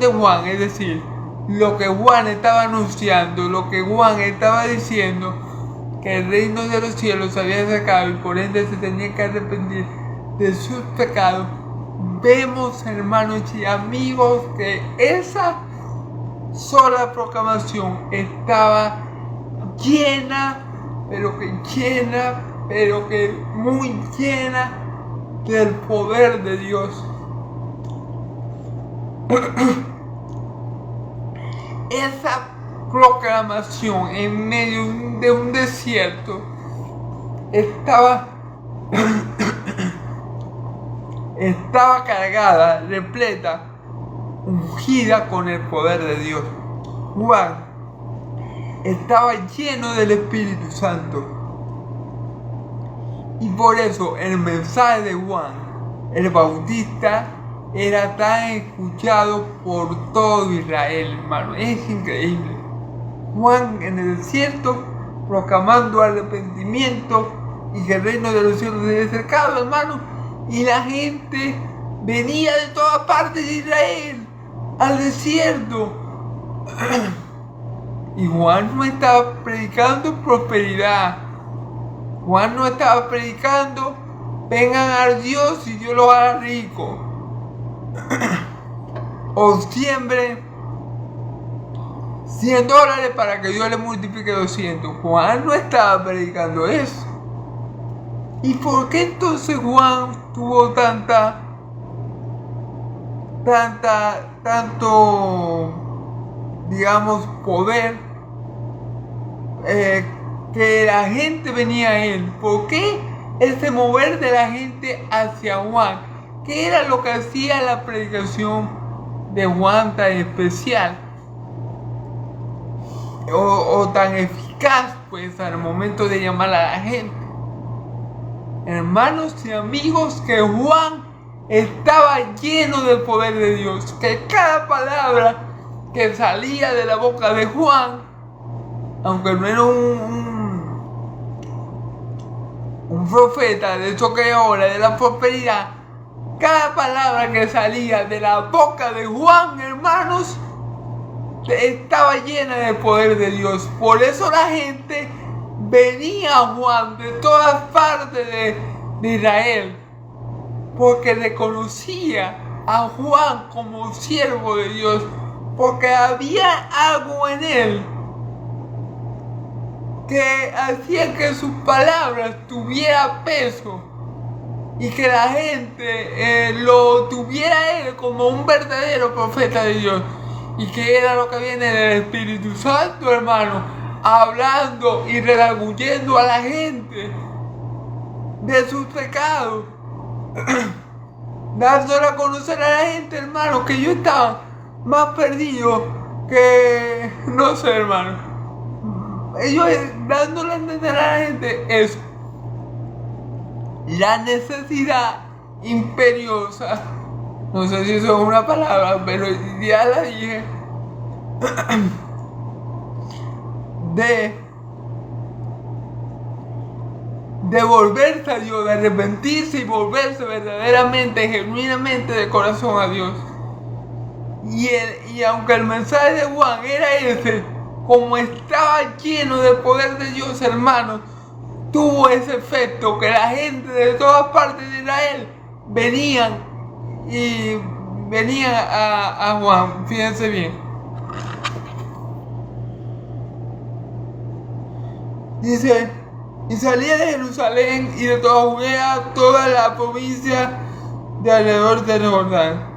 de Juan, es decir, lo que Juan estaba anunciando, lo que Juan estaba diciendo, que el reino de los cielos se había acercado y por ende se tenía que arrepentir de sus pecados. Vemos, hermanos y amigos, que esa sola proclamación estaba llena, pero que muy llena del poder de Dios. Esa proclamación en medio de un desierto estaba cargada, repleta, ungida con el poder de Dios. Juan estaba lleno del Espíritu Santo. Y por eso el mensaje de Juan el Bautista era tan escuchado por todo Israel, hermano. Es increíble. Juan en el desierto proclamando arrepentimiento y que el reino de los cielos se había acercado, hermano. Y la gente venía de todas partes de Israel al desierto. Y Juan no estaba predicando prosperidad. Juan no estaba predicando: vengan a Dios y Dios los hará rico. O siembren $100 para que Dios le multiplique 200. Juan no estaba predicando eso. ¿Y por qué entonces Juan tuvo tanto, digamos, poder? Que la gente venía a él. ¿Por qué ese mover de la gente hacia Juan? ¿Qué era lo que hacía la predicación de Juan tan especial? o tan eficaz pues al momento de llamar a la gente. Hermanos y amigos, que Juan estaba lleno del poder de Dios, que cada palabra que salía de la boca de Juan, aunque no era un profeta de eso que ahora de la prosperidad, cada palabra que salía de la boca de Juan, hermanos, estaba llena del poder de Dios. Por eso la gente venía a Juan de todas partes de Israel, porque reconocía a Juan como siervo de Dios, porque había algo en él que hacía que sus palabras tuvieran peso y que la gente lo tuviera a él como un verdadero profeta de Dios, y que era lo que viene del Espíritu Santo, hermano, hablando y redarguyendo a la gente de sus pecados, dándole a conocer a la gente, hermano, que yo estaba más perdido que, no sé, hermano, ellos dándole a entender a la gente eso, la necesidad imperiosa, no sé si eso es una palabra, pero ya la dije, de volverse a Dios, de arrepentirse y volverse verdaderamente, genuinamente de corazón a Dios. Y aunque el mensaje de Juan era ese, como estaba lleno del poder de Dios, hermanos, tuvo ese efecto que la gente de todas partes de Israel venían a Juan. Fíjense bien. Dice, y salía de Jerusalén y de toda Judea, toda la provincia de alrededor del Jordán,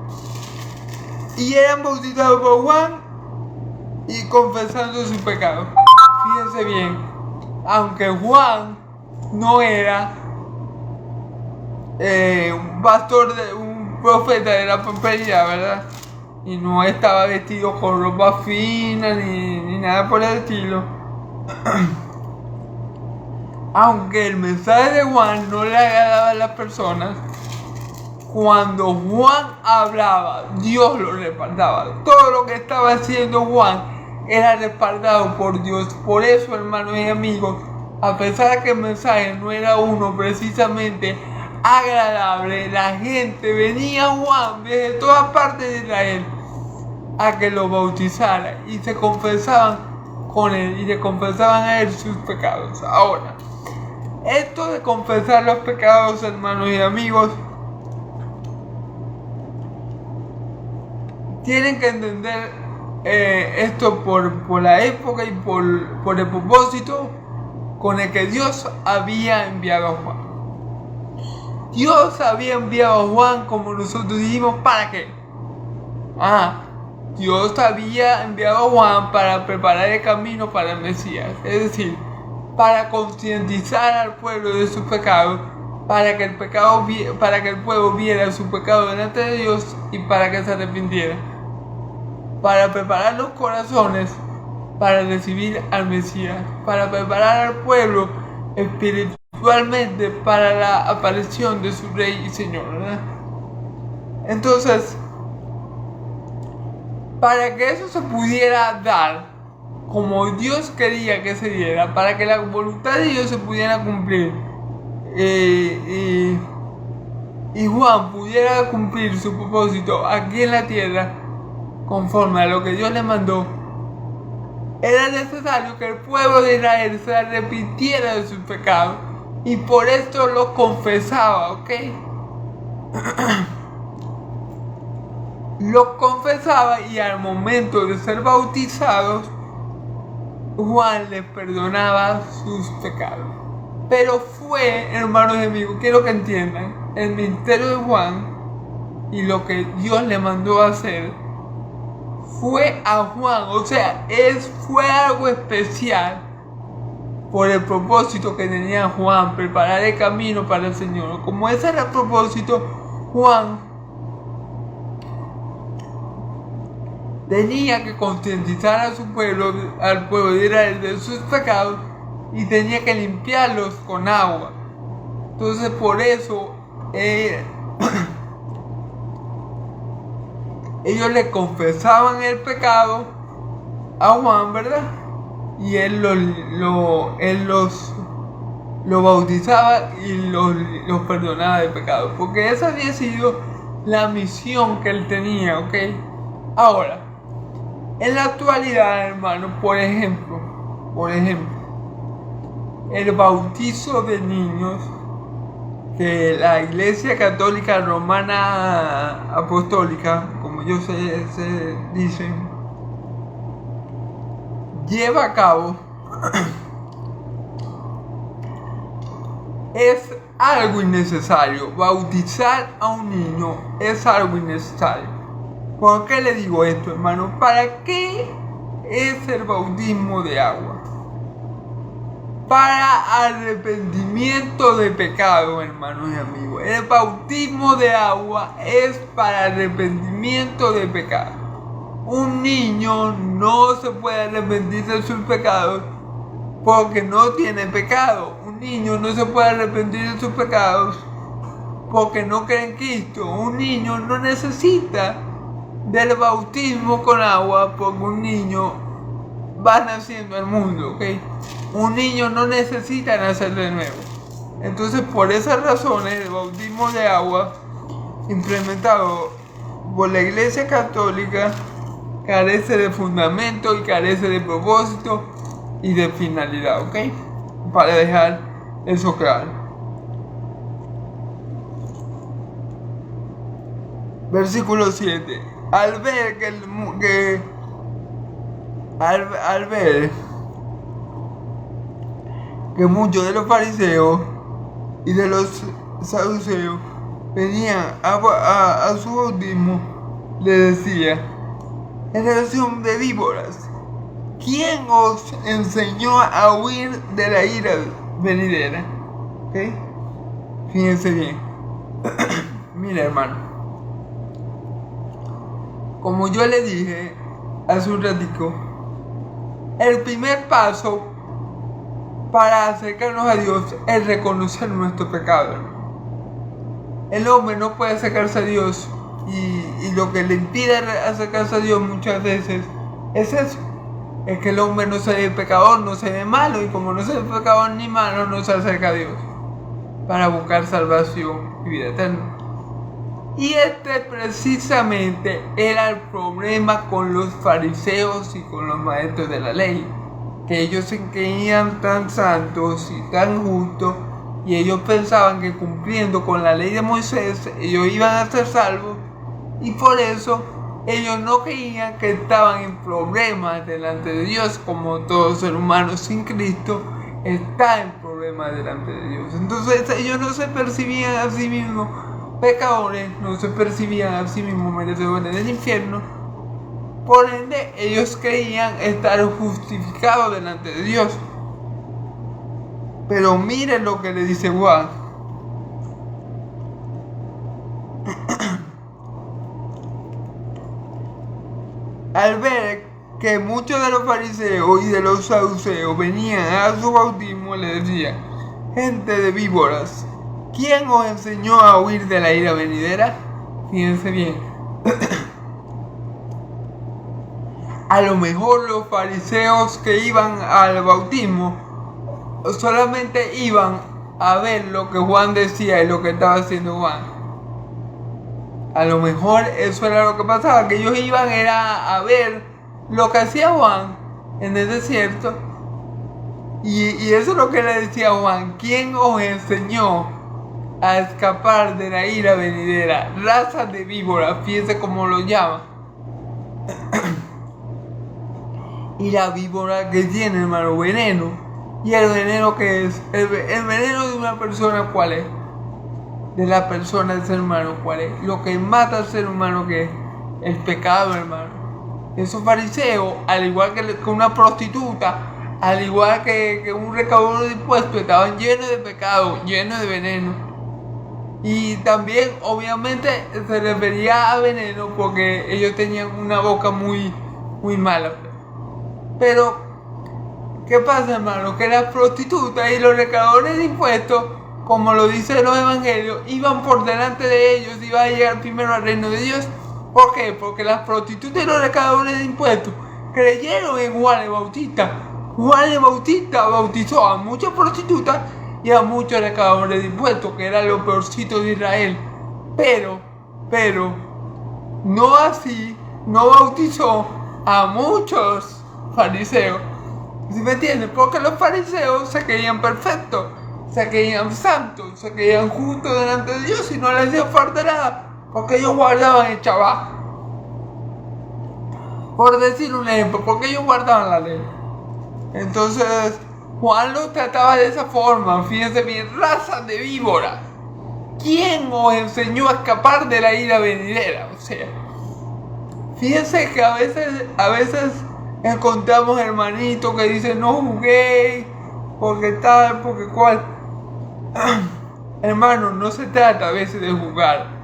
y eran bautizados por Juan y confesando sus pecados. Fíjense bien, aunque Juan no era un pastor, un profeta de la prosperidad, ¿verdad? Y no estaba vestido con ropa fina ni nada por el estilo. Aunque el mensaje de Juan no le agradaba a las personas, cuando Juan hablaba, Dios lo respaldaba. Todo lo que estaba haciendo Juan era respaldado por Dios. Por eso, hermanos y amigos, a pesar de que el mensaje no era uno precisamente agradable, la gente venía a Juan desde todas partes de Israel a que lo bautizara y se confesaban con él y le confesaban a él sus pecados. Ahora, esto de confesar los pecados, hermanos y amigos, tienen que entender esto por la época y por el propósito con el que Dios había enviado a Juan. Dios había enviado a Juan, como nosotros dijimos, ¿para qué? Dios había enviado a Juan para preparar el camino para el Mesías, es decir, para concientizar al pueblo de sus pecados, para que el pueblo viera su pecado delante de Dios y para que se arrepintiera, para preparar los corazones para recibir al Mesías, para preparar al pueblo espiritualmente para la aparición de su Rey y Señor, ¿verdad? Entonces, para que eso se pudiera dar como Dios quería que se diera, para que la voluntad de Dios se pudiera cumplir, y Juan pudiera cumplir su propósito aquí en la tierra conforme a lo que Dios le mandó, era necesario que el pueblo de Israel se arrepintiera de sus pecados, y por esto los confesaba, ¿ok? Los confesaba, y al momento de ser bautizados, Juan les perdonaba sus pecados. Pero fue, hermanos y amigos, quiero que entiendan, el ministerio de Juan y lo que Dios le mandó a hacer fue a Juan, o sea, fue algo especial por el propósito que tenía Juan, preparar el camino para el Señor. Como ese era el propósito, Juan tenía que concientizar a su pueblo, al pueblo de Israel, de sus pecados, y tenía que limpiarlos con agua. Entonces por eso ellos le confesaban el pecado a Juan, ¿verdad? Y él los bautizaba y los perdonaba de pecado, porque esa había sido la misión que él tenía, ¿ok? Ahora, en la actualidad, hermano, por ejemplo, el bautizo de niños que la Iglesia Católica Romana Apostólica, como ellos se dicen, lleva a cabo, es algo innecesario. Bautizar a un niño es algo innecesario. ¿Por qué le digo esto, hermano? ¿Para qué es el bautismo de agua? Para arrepentimiento de pecado, hermanos y amigos. El bautismo de agua es para arrepentimiento de pecado. Un niño no se puede arrepentir de sus pecados porque no tiene pecado. Un niño no se puede arrepentir de sus pecados porque no cree en Cristo. Un niño no necesita del bautismo con agua porque un niño va naciendo al mundo, ¿ok? Un niño no necesita nacer de nuevo. Entonces, por esas razones, el bautismo de agua implementado por la Iglesia Católica carece de fundamento y carece de propósito y de finalidad, ¿ok? Para dejar eso claro. Versículo 7. Al ver que muchos de los fariseos y de los saduceos venían a su bautismo, le decía: generación de víboras, ¿quién os enseñó a huir de la ira venidera? ¿Ok? Fíjense bien. Mira, hermano, como yo le dije hace un ratico, el primer paso para acercarnos a Dios es reconocer nuestro pecado, hermano. El hombre no puede acercarse a Dios y lo que le impide acercarse a Dios muchas veces es eso. Es que el hombre no se ve pecador, no se ve malo, y como no se ve pecador ni malo, no se acerca a Dios para buscar salvación y vida eterna. Y este precisamente era el problema con los fariseos y con los maestros de la ley, que ellos se creían tan santos y tan justos, y ellos pensaban que cumpliendo con la ley de Moisés ellos iban a ser salvos, y por eso ellos no creían que estaban en problemas delante de Dios, como todo ser humano sin Cristo está en problemas delante de Dios. Entonces ellos no se percibían a sí mismos pecadores, no se percibían a sí mismos merecedores del infierno. Por ende, ellos creían estar justificados delante de Dios. Pero miren lo que le dice Juan. Al ver que muchos de los fariseos y de los saduceos venían a su bautismo, le decía: gente de víboras, ¿quién os enseñó a huir de la ira venidera? Fíjense bien. A lo mejor los fariseos que iban al bautismo solamente iban a ver lo que Juan decía y lo que estaba haciendo Juan. A lo mejor eso era lo que pasaba, que ellos iban era a ver lo que hacía Juan en el desierto. Y eso es lo que le decía Juan: ¿quién os enseñó a escapar de la ira venidera? Raza de víboras, fíjense cómo lo llama. Y la víbora que tiene, hermano, veneno. ¿Y el veneno que es? El veneno de una persona, ¿cuál es? De la persona del ser humano, ¿cuál es? Lo que mata al ser humano, ¿qué es? El pecado, hermano. Esos fariseos, al igual que una prostituta, al igual que un recaudador de impuestos, estaban llenos de pecado, llenos de veneno. Y también obviamente se refería a veneno porque ellos tenían una boca muy mala. Pero ¿qué pasa, hermano? Que las prostitutas y los recaudadores de impuestos, como lo dicen los evangelios, iban por delante de ellos, iban a llegar primero al reino de Dios. ¿Por qué? Porque las prostitutas y los recaudadores de impuestos creyeron en Juan el Bautista. Juan el Bautista bautizó a muchas prostitutas y a muchos recaudadores de impuestos, que eran los peorcitos de Israel. Pero, no así, no bautizó a muchos fariseos. ¿Sí me entienden? Porque los fariseos se creían perfectos, se creían santos, se creían justos delante de Dios y no les hacía falta nada, porque ellos guardaban el Shabbat. Por decir un ejemplo, porque ellos guardaban la ley. Entonces, Juan los trataba de esa forma. Fíjense bien, raza de víbora. ¿Quién os enseñó a escapar de la ira venidera? O sea, fíjense que a veces encontramos hermanitos que dicen no juguéis, porque tal, porque cual. Hermano, no se trata a veces de jugar.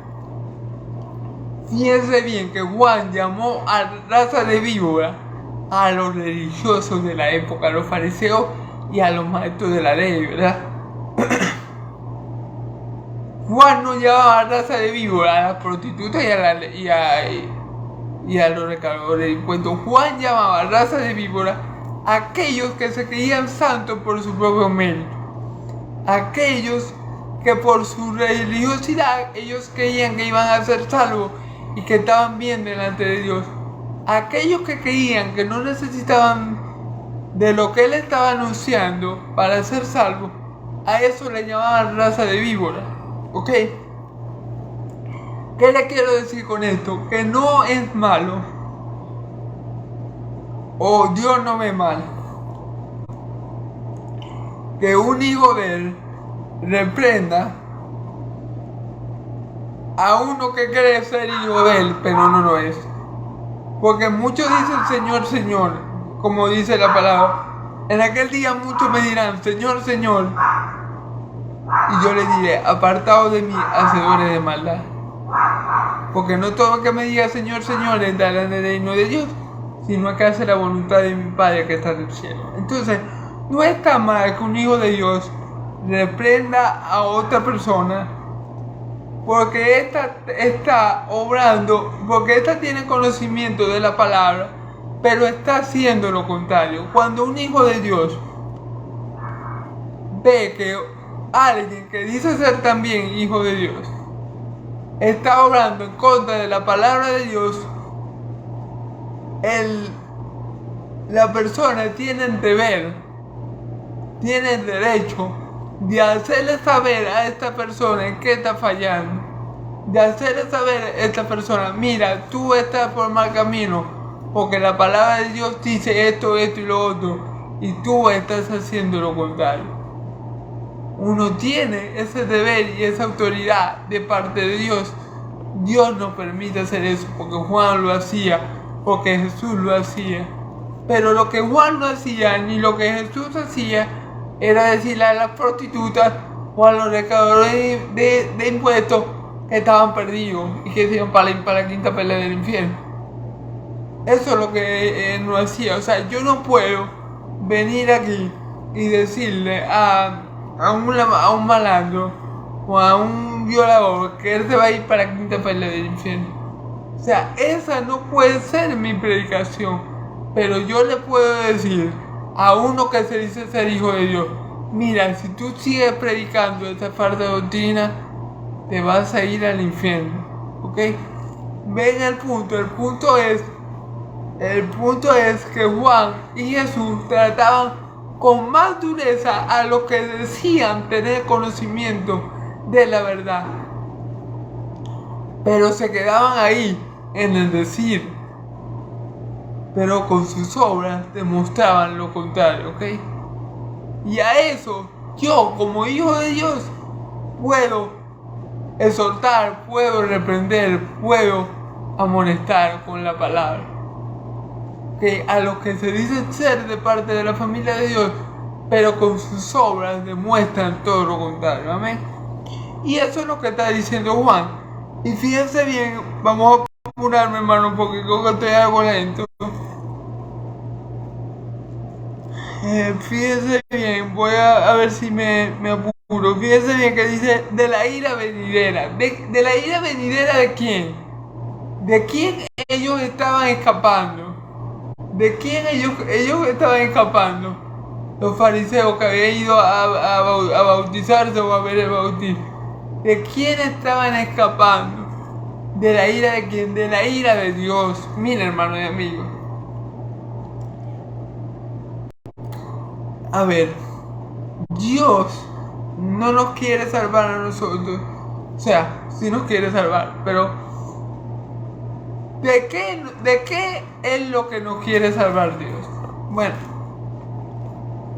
Fíjense bien que Juan llamó a raza de víbora a los religiosos de la época, a los fariseos y a los maestros de la ley, ¿verdad? Juan no llamaba a raza de víbora a las prostitutas y a los recaudadores de impuestos. Juan llamaba a raza de víbora a aquellos que se creían santos por su propio mérito, aquellos que por su religiosidad ellos creían que iban a ser salvos y que estaban bien delante de Dios, aquellos que creían que no necesitaban de lo que él estaba anunciando para ser salvos. A eso le llamaban raza de víbora. ¿Ok? ¿Qué le quiero decir con esto? Que no es malo, o Dios no ve mal, que un hijo de él reprenda a uno que cree ser hijo de él, pero no lo es. Porque muchos dicen Señor, Señor, como dice la palabra. En aquel día muchos me dirán Señor, Señor, y yo les diré, apartaos de mí, hacedores de maldad. Porque no todo el que me diga Señor, Señor entrará en el reino de Dios, sino que hace la voluntad de mi Padre que está en el cielo. Entonces, no está mal que un hijo de Dios reprenda a otra persona porque ésta está obrando, porque ésta tiene conocimiento de la palabra, pero está haciendo lo contrario. Cuando un hijo de Dios ve que alguien que dice ser también hijo de Dios está obrando en contra de la palabra de Dios, la persona tiene el deber, tiene el derecho de hacerle saber a esta persona en qué está fallando, de hacerle saber a esta persona, mira, tú estás por mal camino, porque la palabra de Dios dice esto, esto y lo otro, y tú estás haciendo lo contrario. Uno tiene ese deber y esa autoridad de parte de Dios. Dios nos permite hacer eso, porque Juan lo hacía, porque Jesús lo hacía. Pero lo que Juan no hacía, ni lo que Jesús hacía, era decirle a las prostitutas o a los recaudadores de impuestos que estaban perdidos y que se iban para la quinta pelea del infierno. Eso es lo que no hacía. O sea, yo no puedo venir aquí y decirle a un malandro o a un violador que él se va a ir para la quinta pelea del infierno. O sea, esa no puede ser mi predicación. Pero yo le puedo decir a uno que se dice ser hijo de Dios, mira, si tú sigues predicando esta falsa doctrina, te vas a ir al infierno. ¿Ok? Ven el punto. El punto es que Juan y Jesús trataban con más dureza a los que decían tener conocimiento de la verdad, pero se quedaban ahí en el decir, pero con sus obras demostraban lo contrario, ¿ok? Y a eso yo, como hijo de Dios, puedo exhortar, puedo reprender, puedo amonestar con la palabra. Que a los que se dicen ser de parte de la familia de Dios, pero con sus obras demuestran todo lo contrario. Amén. Y eso es lo que está diciendo Juan. Y fíjense bien, vamos a apurarme, hermano, porque creo que estoy algo lento. Fíjense bien, voy a ver si me apuro. Fíjense bien que dice de la ira venidera. ¿De la ira venidera de quién? ¿De quién ellos estaban escapando? ¿De quién ellos estaban escapando? Los fariseos que habían ido a bautizarse o a ver el bautismo. ¿De quién estaban escapando? ¿De la ira de quién? De la ira de Dios. Mira, hermano y amigo. A ver, Dios no nos quiere salvar a nosotros. O sea, sí nos quiere salvar, pero ¿de qué es lo que nos quiere salvar Dios? Bueno,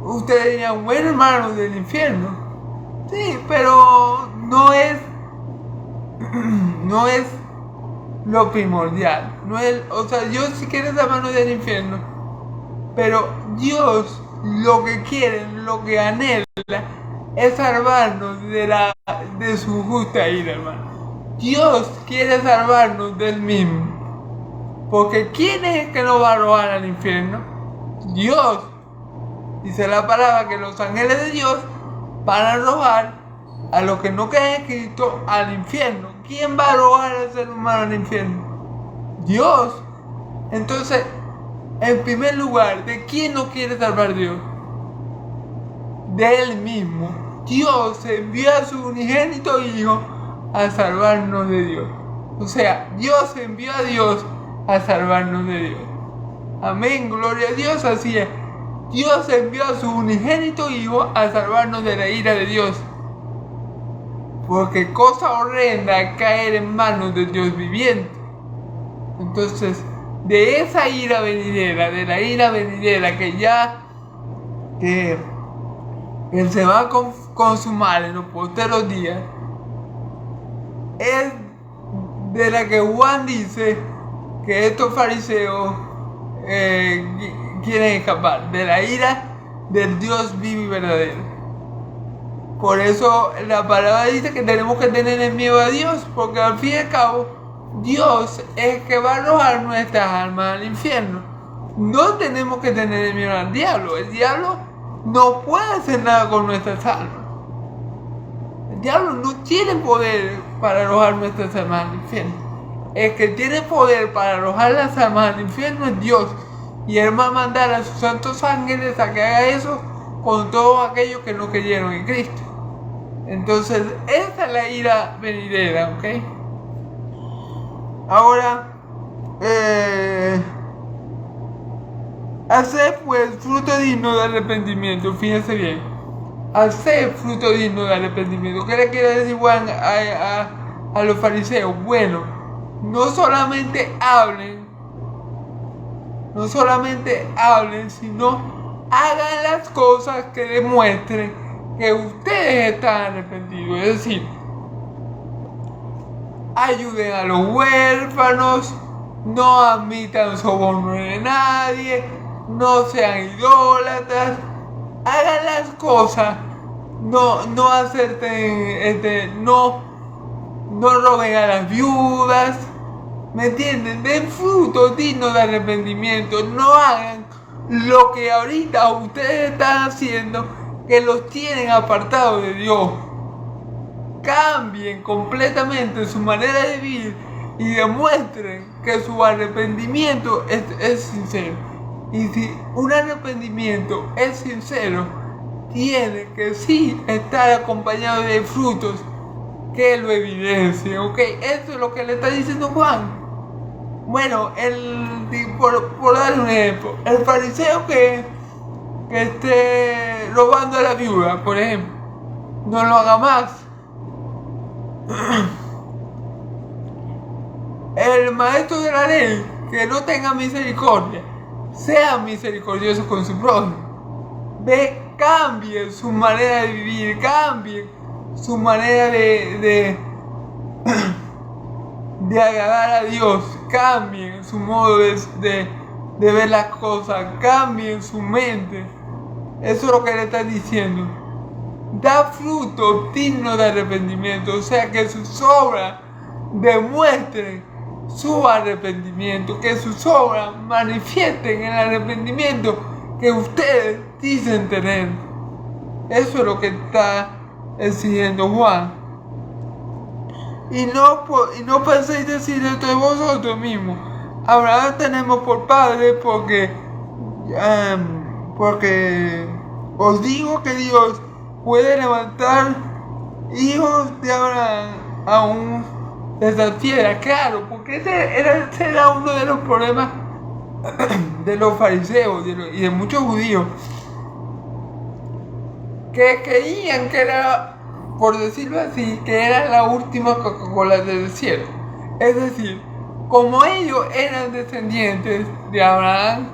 ustedes dirían, bueno, hermano, del infierno. Sí, pero no es lo primordial. No es, o sea, Dios sí quiere salvarnos del infierno, pero Dios lo que quiere, lo que anhela es salvarnos de su justa ira, hermano. Dios quiere salvarnos del mismo. Porque ¿quién es el que nos va a arrojar al infierno? Dios. Dice la palabra que los ángeles de Dios van a arrojar a los que no creen en Cristo al infierno. ¿Quién va a arrojar al ser humano al infierno? Dios. Entonces, en primer lugar, ¿de quién nos quiere salvar Dios? De Él mismo. Dios envió a su unigénito Hijo a salvarnos de Dios. O sea, Dios envió a Dios a salvarnos de Dios. Amén, gloria a Dios, así es. Dios envió a su unigénito Hijo a salvarnos de la ira de Dios. Porque cosa horrenda es caer en manos de Dios viviente. Entonces, de esa ira venidera, de la ira venidera que se va a consumar en los posteros días, es de la que Juan dice que estos fariseos quieren escapar, de la ira del Dios vivo y verdadero. Por eso la palabra dice que tenemos que tener miedo a Dios, porque al fin y al cabo Dios es el que va a arrojar nuestras almas al infierno. No tenemos que tener miedo al diablo. El diablo no puede hacer nada con nuestras almas. El diablo no tiene poder para arrojar nuestras almas al infierno. El que tiene poder para arrojar las almas al infierno es Dios. Y Él va a mandar a sus santos ángeles a que haga eso con todos aquellos que no creyeron en Cristo. Entonces, esa es la ira venidera, ¿ok? Ahora, hacer pues fruto digno de arrepentimiento. Fíjense bien, hacer fruto digno de arrepentimiento. ¿Qué le quiere decir Juan a los fariseos? Bueno, no solamente hablen, sino hagan las cosas que demuestren que ustedes están arrepentidos. Es decir, ayuden a los huérfanos, no admitan soborno de nadie, no sean idólatras, hagan las cosas, no acerten, no roben a las viudas, ¿me entienden? Den frutos dignos de arrepentimiento, no hagan lo que ahorita ustedes están haciendo, que los tienen apartados de Dios. Cambien completamente su manera de vivir y demuestren que su arrepentimiento es sincero. Y si un arrepentimiento es sincero, tiene que sí estar acompañado de frutos que lo evidencien, ¿ok? Eso es lo que le está diciendo Juan. Bueno, por darle un ejemplo, el fariseo que esté robando a la viuda, por ejemplo, no lo haga más. El maestro de la ley que no tenga misericordia, sea misericordioso con su prójimo. Cambie su manera de vivir, cambie su manera de agradar a Dios, cambien su modo de ver las cosas, cambien su mente. Eso es lo que le está diciendo. da fruto digno de arrepentimiento, o sea, que sus obras demuestren su arrepentimiento, que sus obras manifiesten el arrepentimiento que ustedes dicen tener. Eso es lo que está exigiendo Juan. Y no penséis decir esto de vosotros mismos. Abraham tenemos por padre porque os digo que Dios puede levantar hijos de Abraham aún de esa piedra. Claro, porque ese era uno de los problemas de los fariseos y de muchos judíos, que creían que era, por decirlo así, que era la última Coca-Cola del desierto. Es decir, como ellos eran descendientes de Abraham,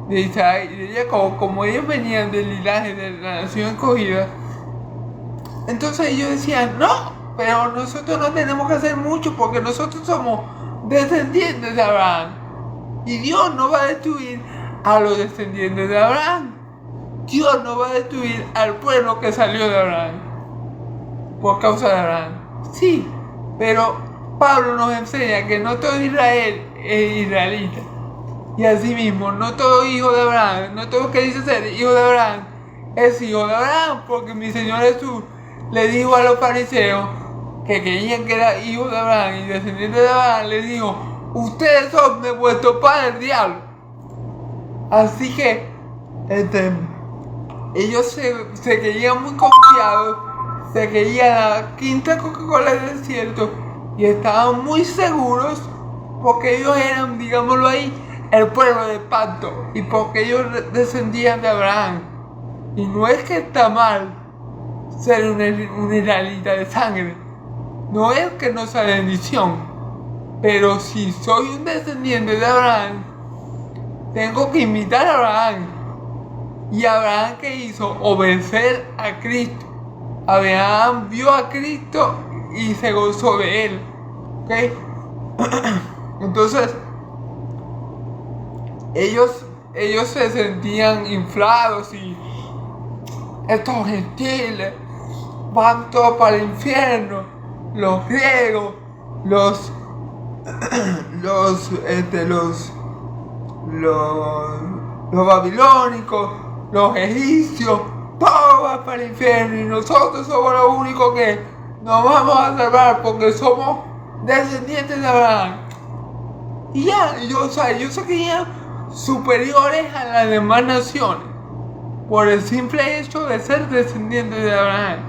de Isaac y de Jacob, como ellos venían del linaje de la nación escogida, entonces ellos decían, no, pero nosotros no tenemos que hacer mucho porque nosotros somos descendientes de Abraham. Y Dios no va a destruir a los descendientes de Abraham. Dios no va a destruir al pueblo que salió de Abraham por causa de Abraham. Sí, pero Pablo nos enseña que no todo Israel es israelita. Y asimismo, no todo hijo de Abraham, no todo que dice ser hijo de Abraham es hijo de Abraham, porque mi Señor Jesús le dijo a los fariseos que creían que era hijo de Abraham y descendiente de Abraham, le dijo, ustedes son de vuestro padre el diablo. Así que ellos se creían muy confiados, se creían la quinta Coca-Cola del desierto y estaban muy seguros porque ellos eran, digámoslo ahí, el pueblo del pacto y porque ellos descendían de Abraham. Y no es que está mal ser un israelita de sangre, no es que no sea bendición, pero si soy un descendiente de Abraham, tengo que imitar a Abraham. Y Abraham, ¿qué hizo? Obedecer a Cristo. Abraham vio a Cristo y se gozó de él. ¿Ok? Entonces, ellos se sentían inflados y estos gentiles van todos para el infierno. Los griegos, los babilónicos, los egipcios, todos van para el infierno y nosotros somos los únicos que nos vamos a salvar porque somos descendientes de Abraham. Y ya, ellos se creían superiores a las demás naciones por el simple hecho de ser descendientes de Abraham.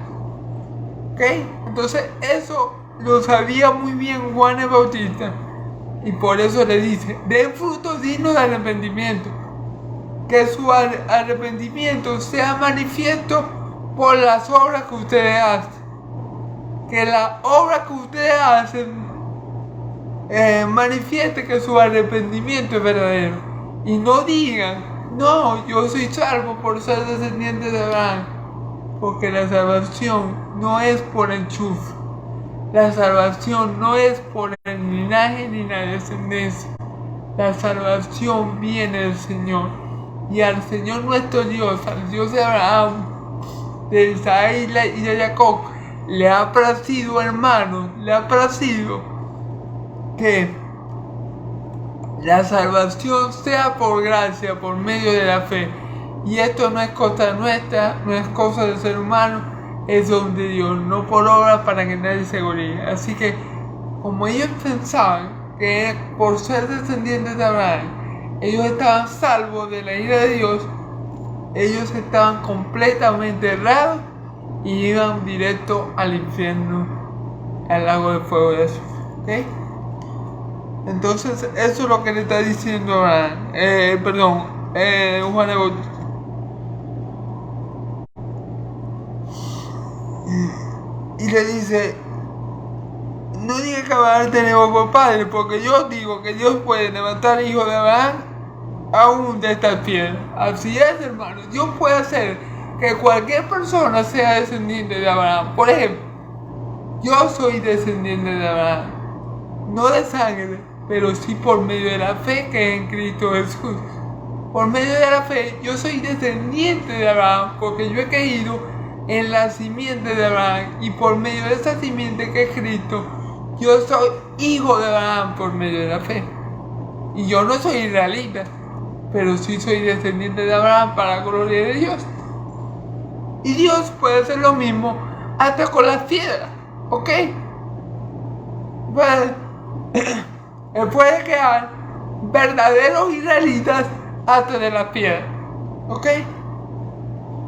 ¿Ok? Entonces eso lo sabía muy bien Juan el Bautista y por eso le dice, den frutos dignos de arrepentimiento, que su arrepentimiento sea manifiesto por las obras que ustedes hacen, que las obras que ustedes hacen manifieste que su arrepentimiento es verdadero y no digan, no, yo soy salvo por ser descendiente de Abraham, porque la salvación no es por enchufe, la salvación no es por el linaje ni la descendencia, la salvación viene del Señor y al Señor nuestro Dios, al Dios de Abraham, de Isaac y de Jacob, le ha placido, hermanos, le ha placido que la salvación sea por gracia, por medio de la fe. Y esto no es cosa nuestra, no es cosa del ser humano, es don de Dios, no por obra para que nadie se gloríe. Así que, como ellos pensaban que por ser descendientes de Abraham, ellos estaban salvos de la ira de Dios, ellos estaban completamente errados y iban directo al infierno, al lago de fuego de azufre. ¿Okay? Entonces, eso es lo que le está diciendo Juan el Bautista. Y le dice, no diga que Abraham tenemos por padre, porque yo digo que Dios puede levantar hijos de Abraham aún de estas piedras. Así es, hermano, Dios puede hacer que cualquier persona sea descendiente de Abraham. Por ejemplo, yo soy descendiente de Abraham, no de sangre, pero sí por medio de la fe que es en Cristo Jesús. Por medio de la fe, yo soy descendiente de Abraham, porque yo he creído en la simiente de Abraham, y por medio de esa simiente que es Cristo, yo soy hijo de Abraham por medio de la fe. Y yo no soy israelita, pero sí soy descendiente de Abraham para la gloria de Dios. Y Dios puede hacer lo mismo hasta con las piedras, ¿ok? Pues, Él puede crear verdaderos israelitas hasta de las piedras, ¿ok?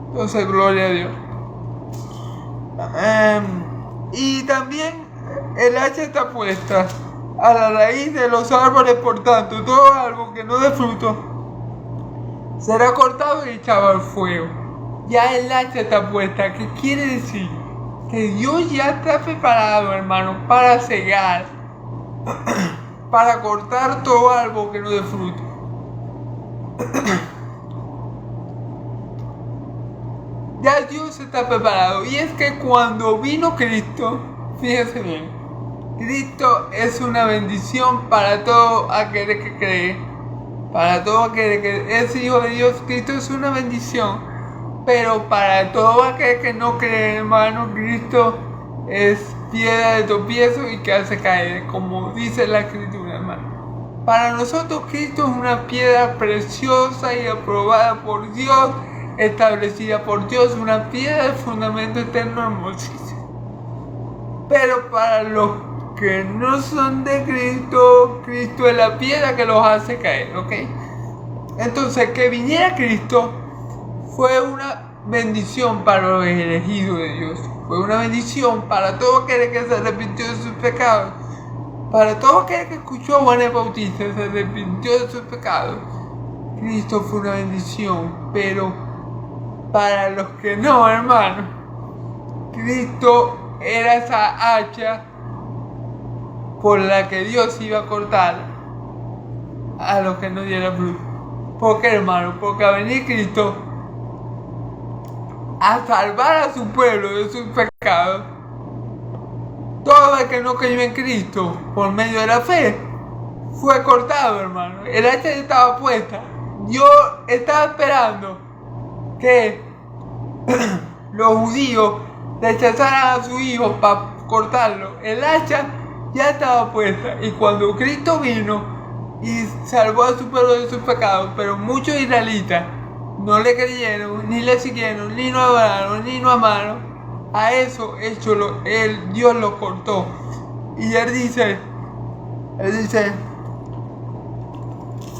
Entonces, gloria a Dios. Y también el hacha está puesta a la raíz de los árboles, por tanto, todo árbol que no dé fruto será cortado y echado al fuego. Ya el hacha está puesta, ¿qué quiere decir? Que Dios ya está preparado, hermano, para cegar, para cortar todo árbol que no dé fruto. Ya Dios está preparado. Y es que cuando vino Cristo, fíjense bien, Cristo es una bendición para todo aquel que cree, para todo aquel que es hijo de Dios. Cristo es una bendición. Pero para todo aquel que no cree, hermano, Cristo es piedra de tropiezo y que hace caer, como dice la Escritura, hermano. Para nosotros Cristo es una piedra preciosa y aprobada por Dios, establecida por Dios, una piedra de fundamento eterno hermosísimo. Pero para los que no son de Cristo, Cristo es la piedra que los hace caer, ¿ok? Entonces, que viniera Cristo fue una bendición para los elegidos de Dios. Fue una bendición para todo aquel que se arrepintió de sus pecados. Para todo aquel que escuchó a Juan el Bautista y se arrepintió de sus pecados. Cristo fue una bendición. Pero para los que no, hermano, Cristo era esa hacha por la que Dios iba a cortar a los que no dieran fruto. ¿Por qué, hermano? Porque a venir Cristo a salvar a su pueblo de sus pecados. Todo el que no creyó en Cristo por medio de la fe fue cortado, hermano. El hacha estaba puesta. Dios estaba esperando que los judíos rechazaran a su hijo para cortarlo. El hacha ya estaba puesta. Y cuando Cristo vino y salvó a su pueblo de sus pecados, pero muchos israelitas no le creyeron, ni le siguieron, ni lo adoraron, ni lo amaron. A eso Dios lo cortó. Y Él dice,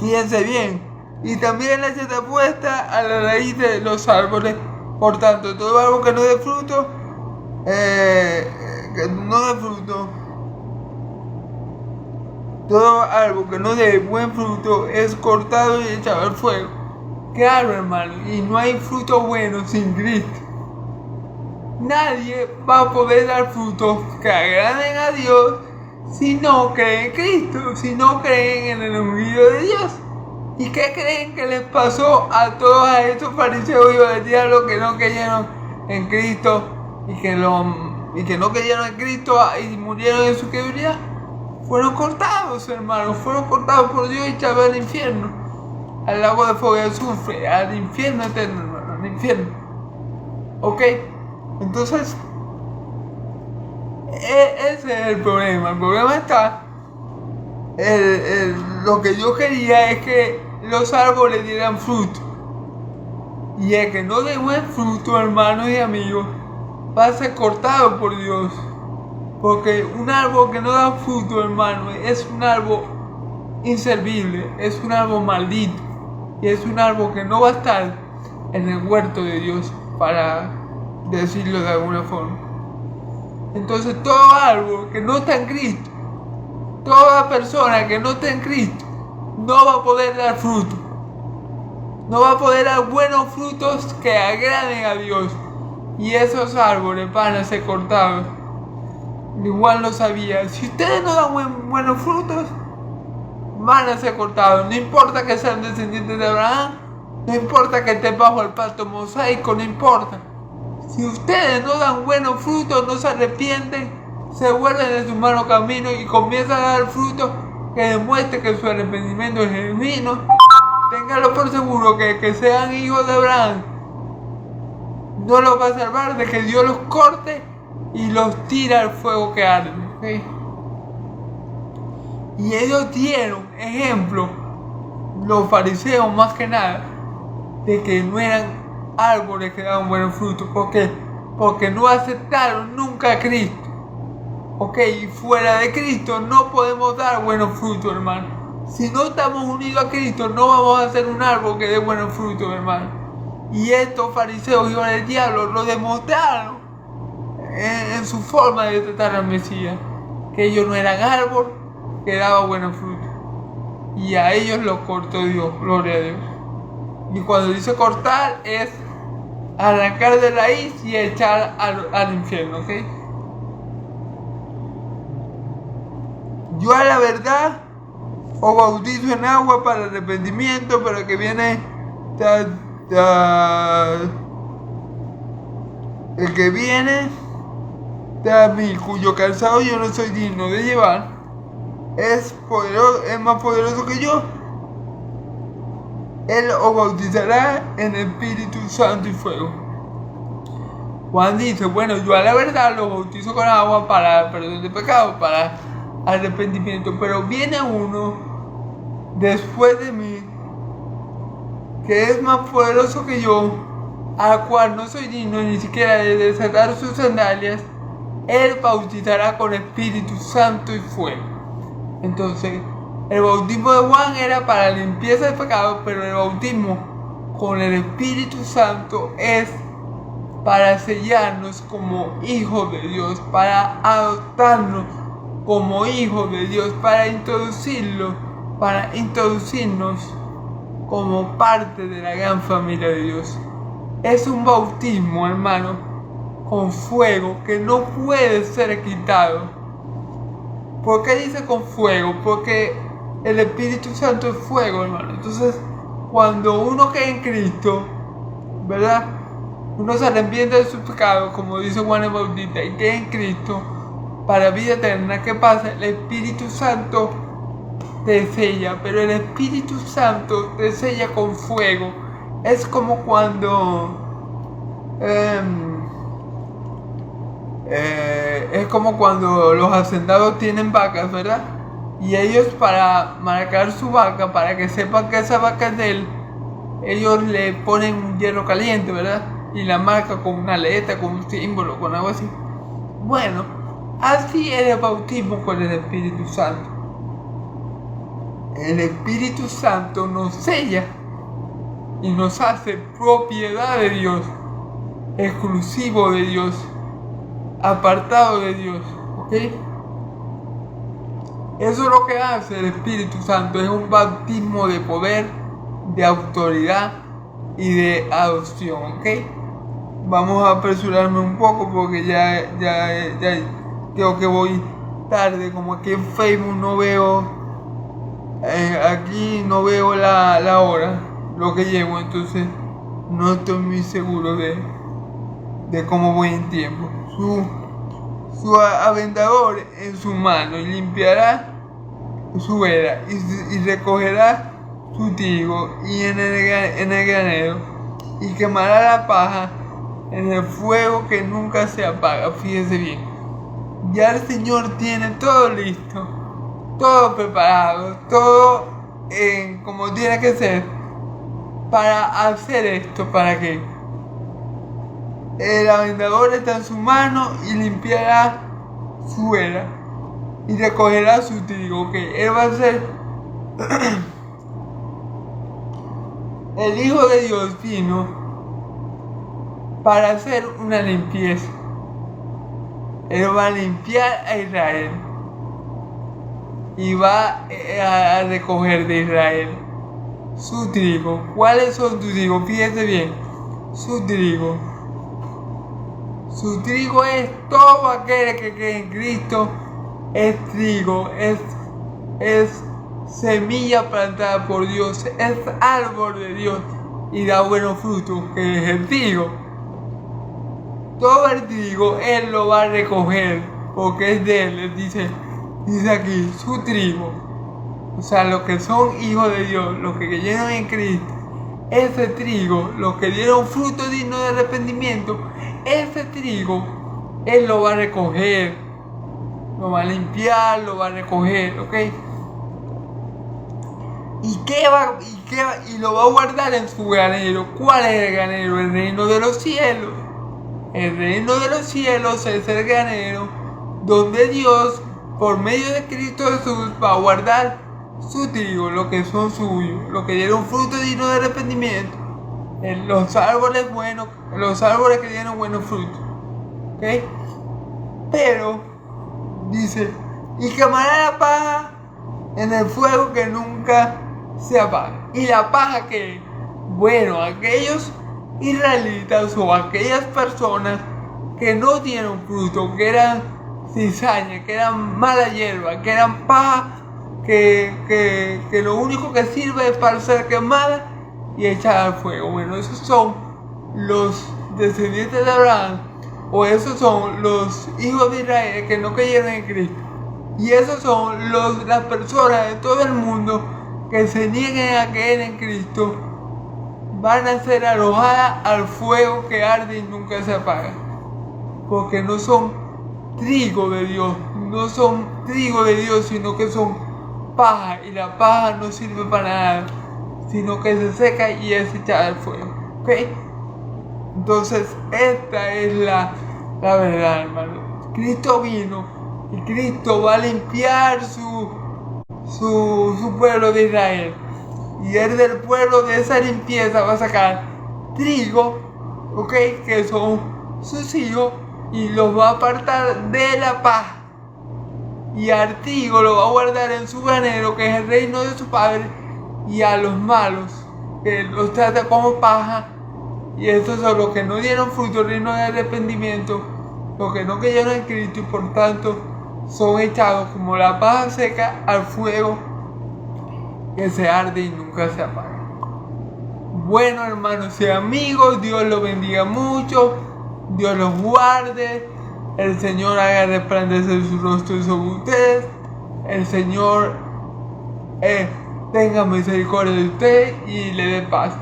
fíjense bien, y también la hacha está puesta a la raíz de los árboles. Por tanto, todo árbol que no dé fruto, todo árbol que no dé buen fruto es cortado y echado al fuego. Claro, hermano, y no hay fruto bueno sin Cristo. Nadie va a poder dar frutos que agraden a Dios si no creen en Cristo, si no creen en el ungido de Dios. ¿Y qué creen que les pasó a todos estos fariseos y del diablo que no creyeron en Cristo y que no creyeron en Cristo y murieron en su incredulidad? Fueron cortados, hermanos, fueron cortados por Dios y echados al infierno. Al lago de fuego y azufre, al infierno eterno, hermano, al infierno. ¿Ok? Entonces, ese es el problema. El problema está, lo que yo quería es que los árboles dieran fruto. Y el que no dé buen fruto, hermanos y amigos, va a ser cortado por Dios. Porque un árbol que no da fruto, hermano, es un árbol inservible, es un árbol maldito. Y es un árbol que no va a estar en el huerto de Dios, para decirlo de alguna forma. Entonces todo árbol que no está en Cristo, toda persona que no está en Cristo, no va a poder dar fruto. No va a poder dar buenos frutos que agraden a Dios. Y esos árboles van a ser cortados. Igual lo sabía. Si ustedes no dan buenos frutos, van a ser cortados. No importa que sean descendientes de Abraham, no importa que estén bajo el pacto mosaico, no importa. Si ustedes no dan buenos frutos, no se arrepienten, se vuelven de su malo camino y comienzan a dar frutos que demuestre que su arrepentimiento es genuino, ténganlo por seguro que sean hijos de Abraham, no los va a salvar de que Dios los corte y los tira al fuego que arde. ¿Okay? Y ellos dieron ejemplo, los fariseos más que nada, de que no eran árboles que daban buenos frutos. ¿Por qué? Porque no aceptaron nunca a Cristo. Ok, y fuera de Cristo no podemos dar buenos frutos, hermano. Si no estamos unidos a Cristo, no vamos a ser un árbol que dé buenos frutos, hermano. Y estos fariseos, hijos del diablo, lo demostraron en su forma de tratar al Mesías, que ellos no eran árbol que daba buenos frutos. Y a ellos los cortó Dios, gloria a Dios. Y cuando dice cortar es arrancar de raíz y echar al infierno, ¿ok? Yo a la verdad os bautizo en agua para arrepentimiento, pero el que viene tras mí, cuyo calzado yo no soy digno de llevar, es más poderoso que yo. Él os bautizará en Espíritu Santo y fuego. Juan dice, bueno, yo a la verdad los bautizo con agua para perdón de pecado, para arrepentimiento, pero viene uno después de mí que es más poderoso que yo, al cual no soy digno ni siquiera de desatar sus sandalias. Él bautizará con Espíritu Santo y fuego. Entonces, el bautismo de Juan era para limpieza de pecado, pero el bautismo con el Espíritu Santo es para sellarnos como hijos de Dios, para adoptarnos como hijos de Dios, para introducirnos como parte de la gran familia de Dios. Es un bautismo, hermano, con fuego que no puede ser quitado. ¿Por qué dice con fuego? Porque el Espíritu Santo es fuego, hermano. Entonces, cuando uno cae en Cristo, ¿verdad? Uno se arrepiente de sus pecados, como dice Juan el Bautista, y cae en Cristo para vida eterna. ¿Qué pasa? El Espíritu Santo te sella, pero el Espíritu Santo te sella con fuego. Es como cuando los hacendados tienen vacas, ¿verdad? Y ellos, para marcar su vaca, para que sepan que esa vaca es de él, ellos le ponen un hierro caliente, ¿verdad? Y la marca con una letra, con un símbolo, con algo así. Bueno, así es el bautismo con el Espíritu Santo. El Espíritu Santo nos sella y nos hace propiedad de Dios, exclusivo de Dios, apartado de Dios, ¿ok? Eso es lo que hace el Espíritu Santo, es un bautismo de poder, de autoridad y de adopción, ¿ok? Vamos a apresurarme un poco porque ya creo que voy tarde, como aquí en Facebook no veo, aquí no veo la hora, lo que llevo, entonces no estoy muy seguro de cómo voy en tiempo. Su aventador en su mano y limpiará su era y recogerá su trigo y en el granero y quemará la paja en el fuego que nunca se apaga. Fíjese bien, ya el Señor tiene todo listo, todo preparado, todo como tiene que ser para hacer esto. ¿Para qué? El aventador está en su mano y limpiará su era y recogerá su trigo, que él va a ser el Hijo de Dios vino para hacer una limpieza. Él va a limpiar a Israel y va a recoger de Israel su trigo. ¿Cuáles son sus trigos? Fíjese bien, su trigo es todo aquel que cree en Cristo. Es trigo, es semilla plantada por Dios, es árbol de Dios y da buenos frutos, que es el trigo. Todo el trigo Él lo va a recoger porque es de Él. Dice aquí, su trigo. O sea, los que son hijos de Dios, los que creyeron en Cristo, ese trigo, los que dieron fruto digno de arrepentimiento, ese trigo, Él lo va a recoger, lo va a limpiar, lo va a recoger, ¿ok? Y lo va a guardar en su granero. ¿Cuál es el granero? El reino de los cielos. El reino de los cielos es el granero donde Dios, por medio de Cristo Jesús, va a guardar su trigo, lo que son suyos, lo que dieron fruto digno de arrepentimiento, los árboles buenos, los árboles que dieron buenos frutos, ¿ok? Pero dice, y quemará la paja en el fuego que nunca se apaga. ¿Y la paja qué? Bueno, aquellos israelitas o aquellas personas que no dieron fruto, que eran cizaña, que eran mala hierba, que eran paja, que lo único que sirve es para ser quemada y echada al fuego. Bueno, esos son los descendientes de Abraham, o esos son los hijos de Israel que no creyeron en Cristo. Y esos son las personas de todo el mundo que se nieguen a creer en Cristo, van a ser arrojadas al fuego que arde y nunca se apaga. Porque no son trigo de Dios, no son trigo de Dios, sino que son paja. Y la paja no sirve para nada, sino que se seca y es echada al fuego. ¿Ok? Entonces, esta es la verdad, hermano. Cristo vino y Cristo va a limpiar su pueblo de Israel. Y él del pueblo de esa limpieza va a sacar trigo, ¿ok? Que son sus hijos, y los va a apartar de la paja. Y al trigo lo va a guardar en su granero, que es el reino de su padre, y a los malos, que los trata como paja. Y estos son los que no dieron fruto, el reino de arrepentimiento, los que no creyeron en Cristo y por tanto son echados como la paja seca al fuego que se arde y nunca se apaga. Bueno, hermanos y amigos, Dios los bendiga mucho, Dios los guarde, el Señor haga resplandecer su rostro sobre ustedes, el Señor tenga misericordia de ustedes y le dé paz.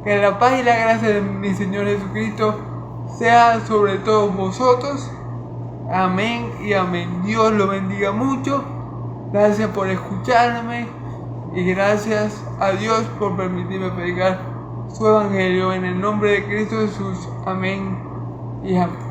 Que la paz y la gracia de mi Señor Jesucristo sea sobre todos vosotros. Amén y amén. Dios lo bendiga mucho. Gracias por escucharme y gracias a Dios por permitirme predicar su evangelio en el nombre de Cristo Jesús. Amén y amén.